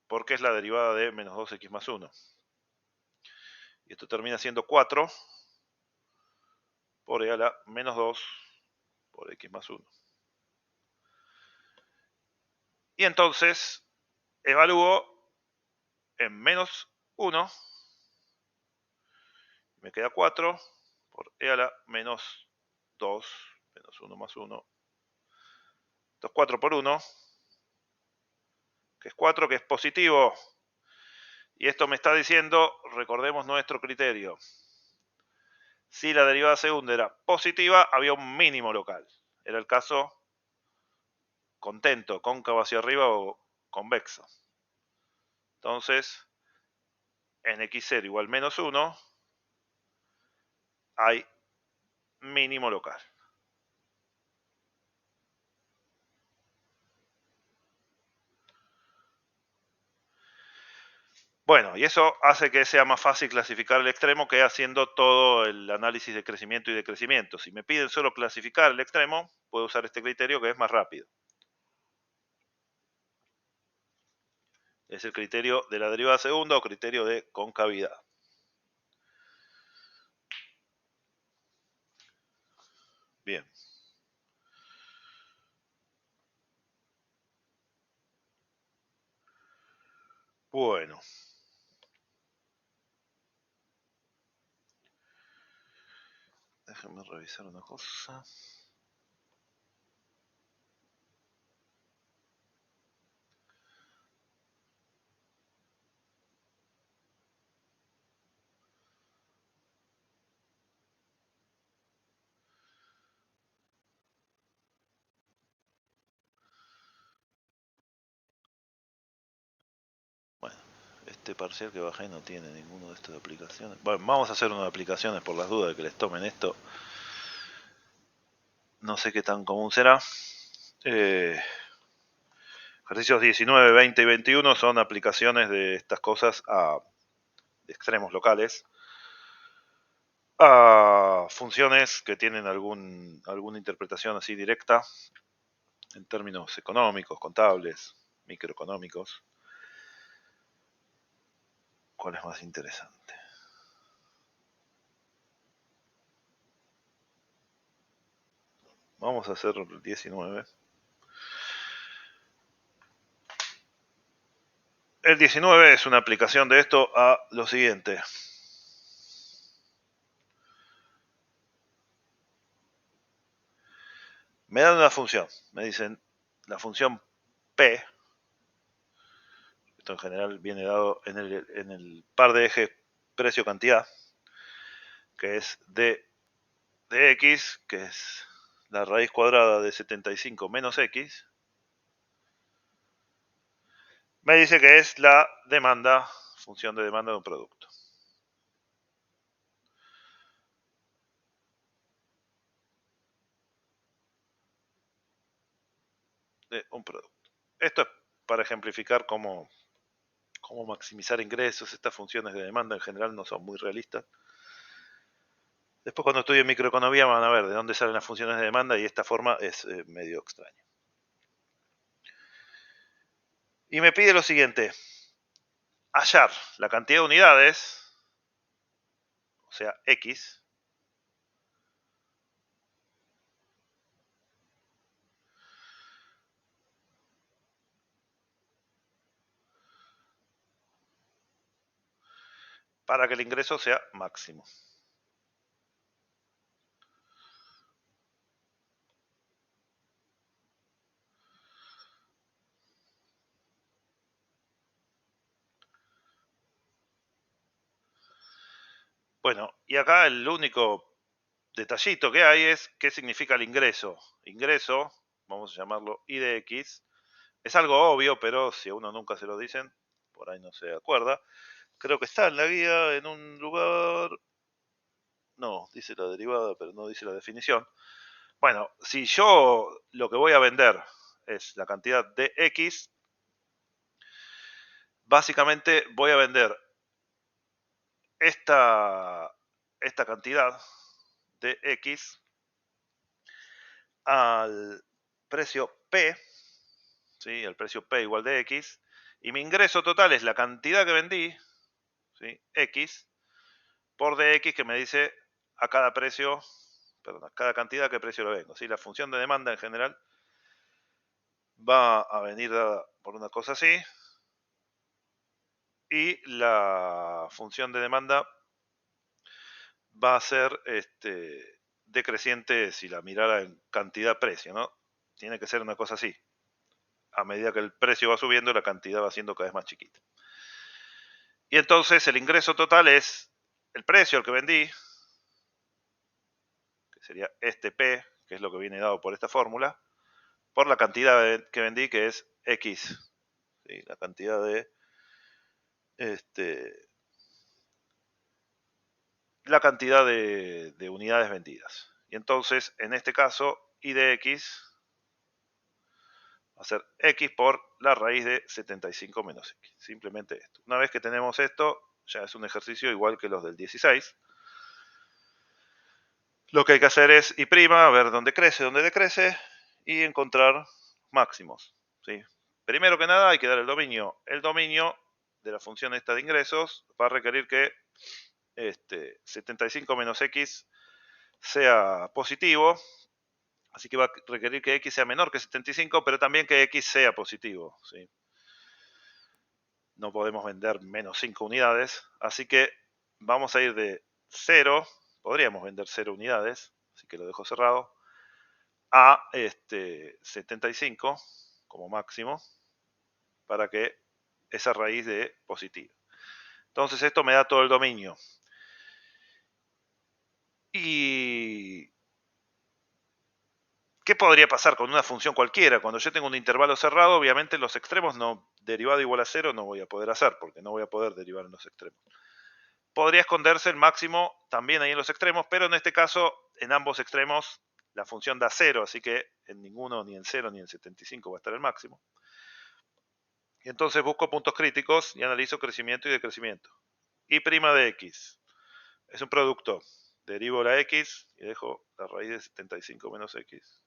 Porque es la derivada de menos 2x más 1. Y esto termina siendo 4 por e a la menos 2 por x más 1. Y entonces evalúo en menos 1. Me queda 4 por e a la menos 2, menos 1 más 1. Esto es 4 por 1, que es 4, que es positivo. Y esto me está diciendo, recordemos nuestro criterio. Si la derivada segunda era positiva, había un mínimo local. Era el caso contento, cóncavo hacia arriba o convexo. Entonces, en x0 igual menos 1, hay mínimo local. Bueno, y eso hace que sea más fácil clasificar el extremo que haciendo todo el análisis de crecimiento y decrecimiento. Si me piden solo clasificar el extremo, puedo usar este criterio que es más rápido. Es el criterio de la derivada segunda o criterio de concavidad. Bien. Bueno. Déjenme revisar una cosa. Bueno, este parcial que bajé no tiene ninguno de estas de aplicaciones. Bueno, vamos a hacer una de aplicaciones por las dudas de que les tomen esto. No sé qué tan común será. Ejercicios 19, 20 y 21 son aplicaciones de estas cosas a extremos locales, a funciones que tienen alguna interpretación así directa en términos económicos, contables, microeconómicos. ¿Cuál es más interesante? Vamos a hacer el 19. El 19 es una aplicación de esto a lo siguiente. Me dan una función, me dicen la función P, esto en general viene dado en el par de ejes precio-cantidad, que es d de x, que es la raíz cuadrada de 75 menos x, me dice que es la demanda, función de demanda de un producto. De un producto. Esto es para ejemplificar cómo maximizar ingresos. Estas funciones de demanda en general no son muy realistas. Después cuando estudien microeconomía van a ver de dónde salen las funciones de demanda y esta forma es medio extraña. Y me pide lo siguiente. Hallar la cantidad de unidades, o sea, X, para que el ingreso sea máximo. Bueno, y acá el único detallito que hay es qué significa el ingreso. Ingreso, vamos a llamarlo I de X, es algo obvio, pero si a uno nunca se lo dicen, por ahí no se acuerda. Creo que está en la guía en un lugar. No, dice la derivada, pero no dice la definición. Bueno, si yo lo que voy a vender es la cantidad de X, básicamente voy a vender esta cantidad de X al precio P, ¿sí? El precio P igual de X, y mi ingreso total es la cantidad que vendí, ¿sí? X, por dx que me dice a cada precio, perdón, a cada cantidad qué precio lo vengo, ¿sí? La función de demanda en general va a venir dada por una cosa así, y la función de demanda va a ser decreciente si la mirara en cantidad-precio, ¿no? Tiene que ser una cosa así. A medida que el precio va subiendo, la cantidad va siendo cada vez más chiquita. Y entonces el ingreso total es el precio al que vendí, que sería este P, que es lo que viene dado por esta fórmula, por la cantidad que vendí, que es X. ¿Sí? La cantidad de de unidades vendidas. Y entonces, en este caso, I de X va a ser X por la raíz de 75 menos X. Simplemente esto. Una vez que tenemos esto, ya es un ejercicio igual que los del 16. Lo que hay que hacer es I', ver dónde crece, dónde decrece, y encontrar máximos. ¿Sí? Primero que nada hay que dar el dominio. El dominio de la función esta de ingresos va a requerir que 75 menos X sea positivo, así que va a requerir que X sea menor que 75, pero también que X sea positivo. ¿Sí? No podemos vender menos 5 unidades, así que vamos a ir de 0, podríamos vender 0 unidades, así que lo dejo cerrado, a 75 como máximo, para que esa raíz de positiva. Entonces esto me da todo el dominio. Y ¿qué podría pasar con una función cualquiera? Cuando yo tengo un intervalo cerrado, obviamente los extremos no, derivado igual a 0 no voy a poder hacer, porque no voy a poder derivar en los extremos. Podría esconderse el máximo también ahí en los extremos, pero en este caso, en ambos extremos, la función da 0, así que en ninguno, ni en 0 ni en 75 va a estar el máximo. Y entonces busco puntos críticos y analizo crecimiento y decrecimiento. Y' de X es un producto. Derivo la X y dejo la raíz de 75 menos X.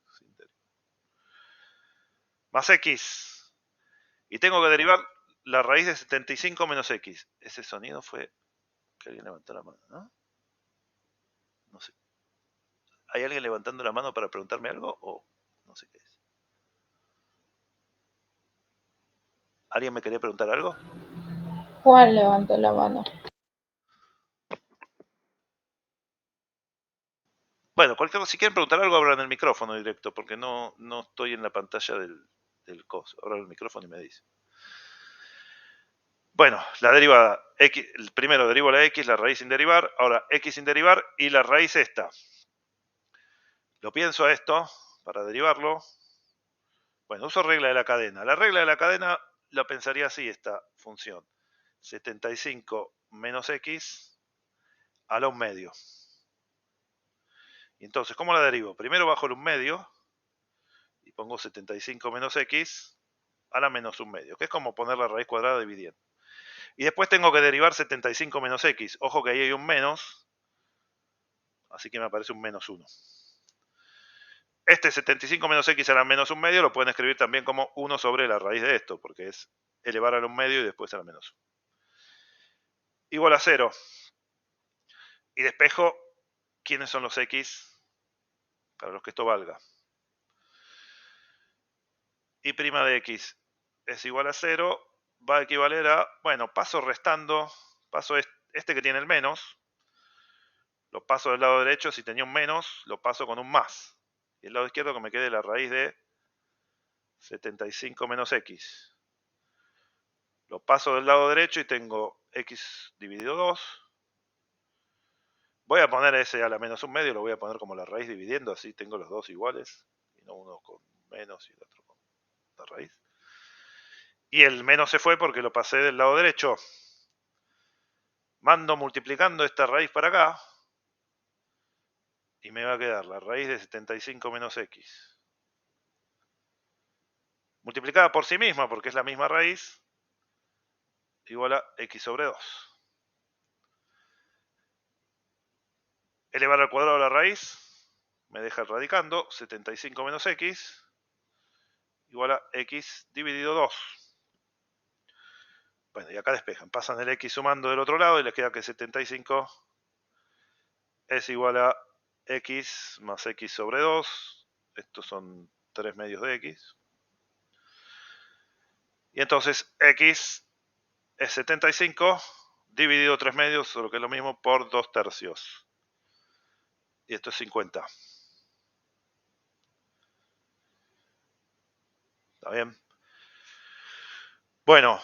Más X. Y tengo que derivar la raíz de 75 menos X. Ese sonido fue que alguien levantó la mano, ¿no? No sé. ¿Hay alguien levantando la mano para preguntarme algo o no sé qué es? ¿Alguien me quería preguntar algo? Juan levantó la mano. Bueno, si quieren preguntar algo, abran el micrófono directo, porque no estoy en la pantalla del coso. Abran el micrófono y me dicen. Bueno, la derivada X, primero derivo la X, la raíz sin derivar, ahora X sin derivar y la raíz esta. Lo pienso a esto para derivarlo. Bueno, uso regla de la cadena. La regla de la cadena la pensaría así, esta función. 75 menos X a la 1 medio. Y entonces, ¿cómo la derivo? Primero bajo el 1 medio y pongo 75 menos X a la menos 1 medio, que es como poner la raíz cuadrada dividiendo. Y después tengo que derivar 75 menos X. Ojo que ahí hay un menos, así que me aparece un menos 1. Este 75 menos X a la menos 1 medio lo pueden escribir también como 1 sobre la raíz de esto, porque es elevar a la 1 medio y después a la menos 1. Igual a 0. Y despejo quiénes son los X para los que esto valga. Y' de X es igual a 0, va a equivaler a, bueno, paso restando, paso este que tiene el menos, lo paso del lado derecho, si tenía un menos, lo paso con un más. Y el lado izquierdo que me quede la raíz de 75 menos X. Lo paso del lado derecho y tengo X dividido 2. Voy a poner ese a la menos 1 medio, lo voy a poner como la raíz dividiendo, así tengo los dos iguales, y no uno con menos y el otro con la raíz. Y el menos se fue porque lo pasé del lado derecho. Mando multiplicando esta raíz para acá, y me va a quedar la raíz de 75 menos X. Multiplicada por sí misma, porque es la misma raíz, igual a X sobre 2. Elevar al cuadrado la raíz me deja radicando 75 menos X igual a X dividido 2. Bueno, y acá despejan. Pasan el X sumando del otro lado y les queda que 75 es igual a X más X sobre 2. Estos son 3 medios de X. Y entonces X es 75 dividido 3 medios, solo que es lo mismo, por 2 tercios. Y esto es 50. ¿Está bien? Bueno,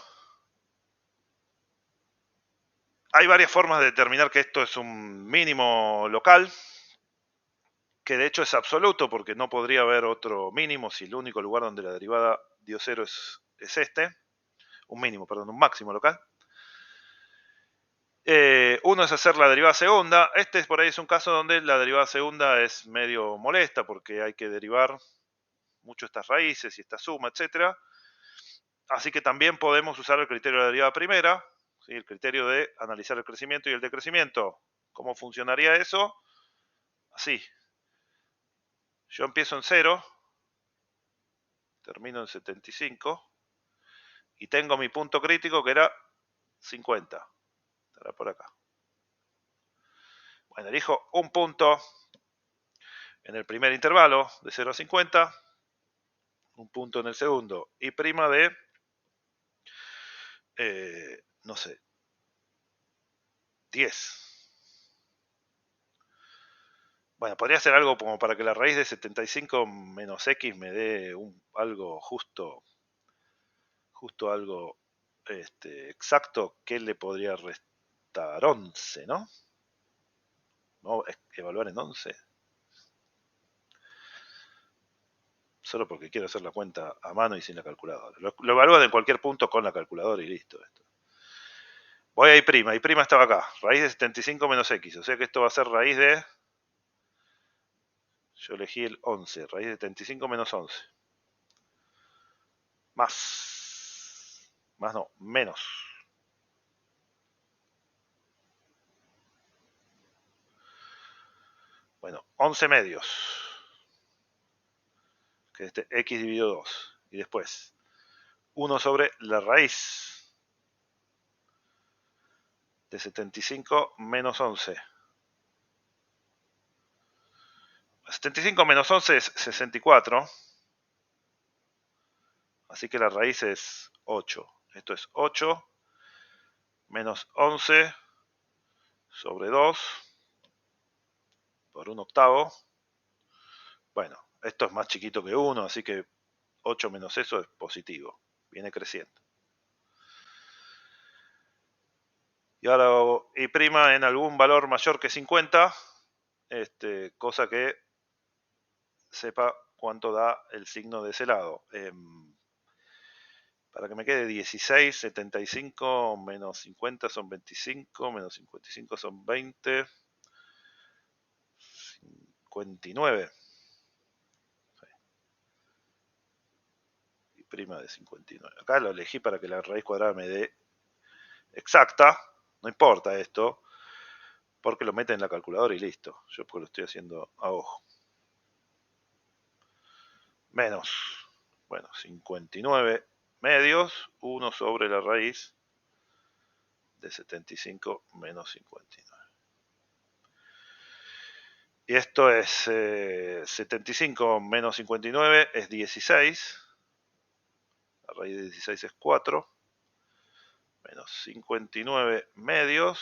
hay varias formas de determinar que esto es un mínimo local. que de hecho es absoluto porque no podría haber otro mínimo si el único lugar donde la derivada dio 0 es este, un mínimo, perdón, un máximo local. Uno es hacer la derivada segunda. Este por ahí es un caso donde la derivada segunda es medio molesta porque hay que derivar mucho estas raíces y esta suma, etcétera. Así que también podemos usar el criterio de la derivada primera, ¿sí? El criterio de analizar el crecimiento y el decrecimiento. ¿Cómo funcionaría eso? Así. Yo empiezo en 0, termino en 75 y tengo mi punto crítico que era 50. Estará por acá. Bueno, elijo un punto en el primer intervalo de 0 a 50, un punto en el segundo y prima de, no sé, 10. Bueno, podría ser algo como para que la raíz de 75 menos x me dé algo justo algo exacto que le podría restar 11, ¿no? ¿No? Evaluar en 11. Solo porque quiero hacer la cuenta a mano y sin la calculadora. Lo evalúan en cualquier punto con la calculadora y listo. Esto. Voy a y prima estaba acá. Raíz de 75 menos x. O sea que esto va a ser raíz de... Yo elegí el 11. Raíz de 75 menos 11. Más. Más no, menos. Bueno, 11 medios. Que este x dividido 2. Y después 1 sobre la raíz de 75 menos 11. 75 menos 11 es 64. Así que la raíz es 8. Esto es 8 menos 11 sobre 2 por 1/8. Bueno, esto es más chiquito que 1, así que 8 menos eso es positivo. Viene creciendo. Y ahora hago y' en algún valor mayor que 50, cosa que sepa cuánto da el signo de ese lado. Para que me quede 16, 75 menos 50 son 25, menos 55 son 20, 59. Y prima de 59. Acá lo elegí para que la raíz cuadrada me dé exacta. No importa esto, porque lo mete en la calculadora y listo. Yo porque lo estoy haciendo a ojo. Menos, bueno, 59 medios, 1 sobre la raíz de 75 menos 59. Y esto es 75 menos 59 es 16. La raíz de 16 es 4. Menos 59 medios.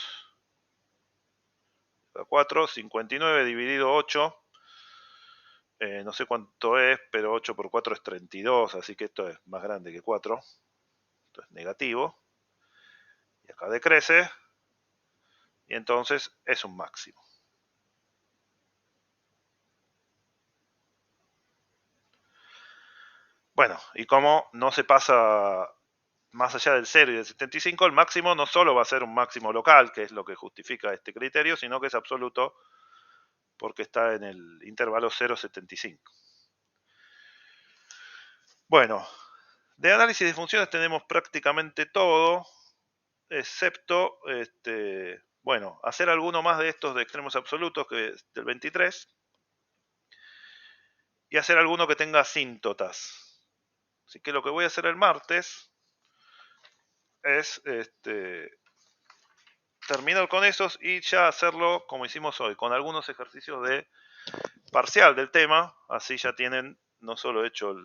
4. 59 dividido 8. No sé cuánto es, pero 8 por 4 es 32. Así que esto es más grande que 4. Esto es negativo. Y acá decrece. Y entonces es un máximo. Bueno, y como no se pasa más allá del 0 y del 75, el máximo no solo va a ser un máximo local, que es lo que justifica este criterio, sino que es absoluto porque está en el intervalo 0,75. Bueno, de análisis de funciones tenemos prácticamente todo, excepto, bueno, hacer alguno más de estos de extremos absolutos, que es del 23, y hacer alguno que tenga asíntotas. Así que lo que voy a hacer el martes es terminar con esos y ya hacerlo como hicimos hoy, con algunos ejercicios de parcial del tema, así ya tienen no solo hecho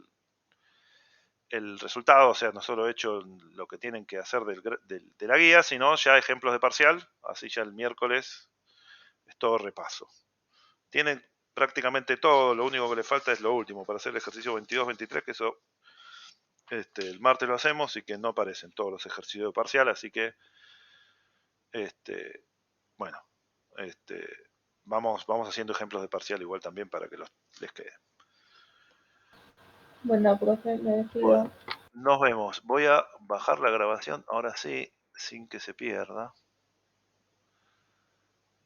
el resultado, o sea, no solo hecho lo que tienen que hacer de la guía, sino ya ejemplos de parcial, así ya el miércoles es todo repaso. Tienen prácticamente todo, lo único que les falta es lo último, para hacer el ejercicio 22-23, que eso el martes lo hacemos y que no aparecen todos los ejercicios de parcial, así que, bueno, vamos haciendo ejemplos de parcial igual también para que les quede. Bueno, profe, me Bueno, despido. nos vemos. Voy a bajar la grabación ahora sí, sin que se pierda.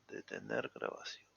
Detener grabación.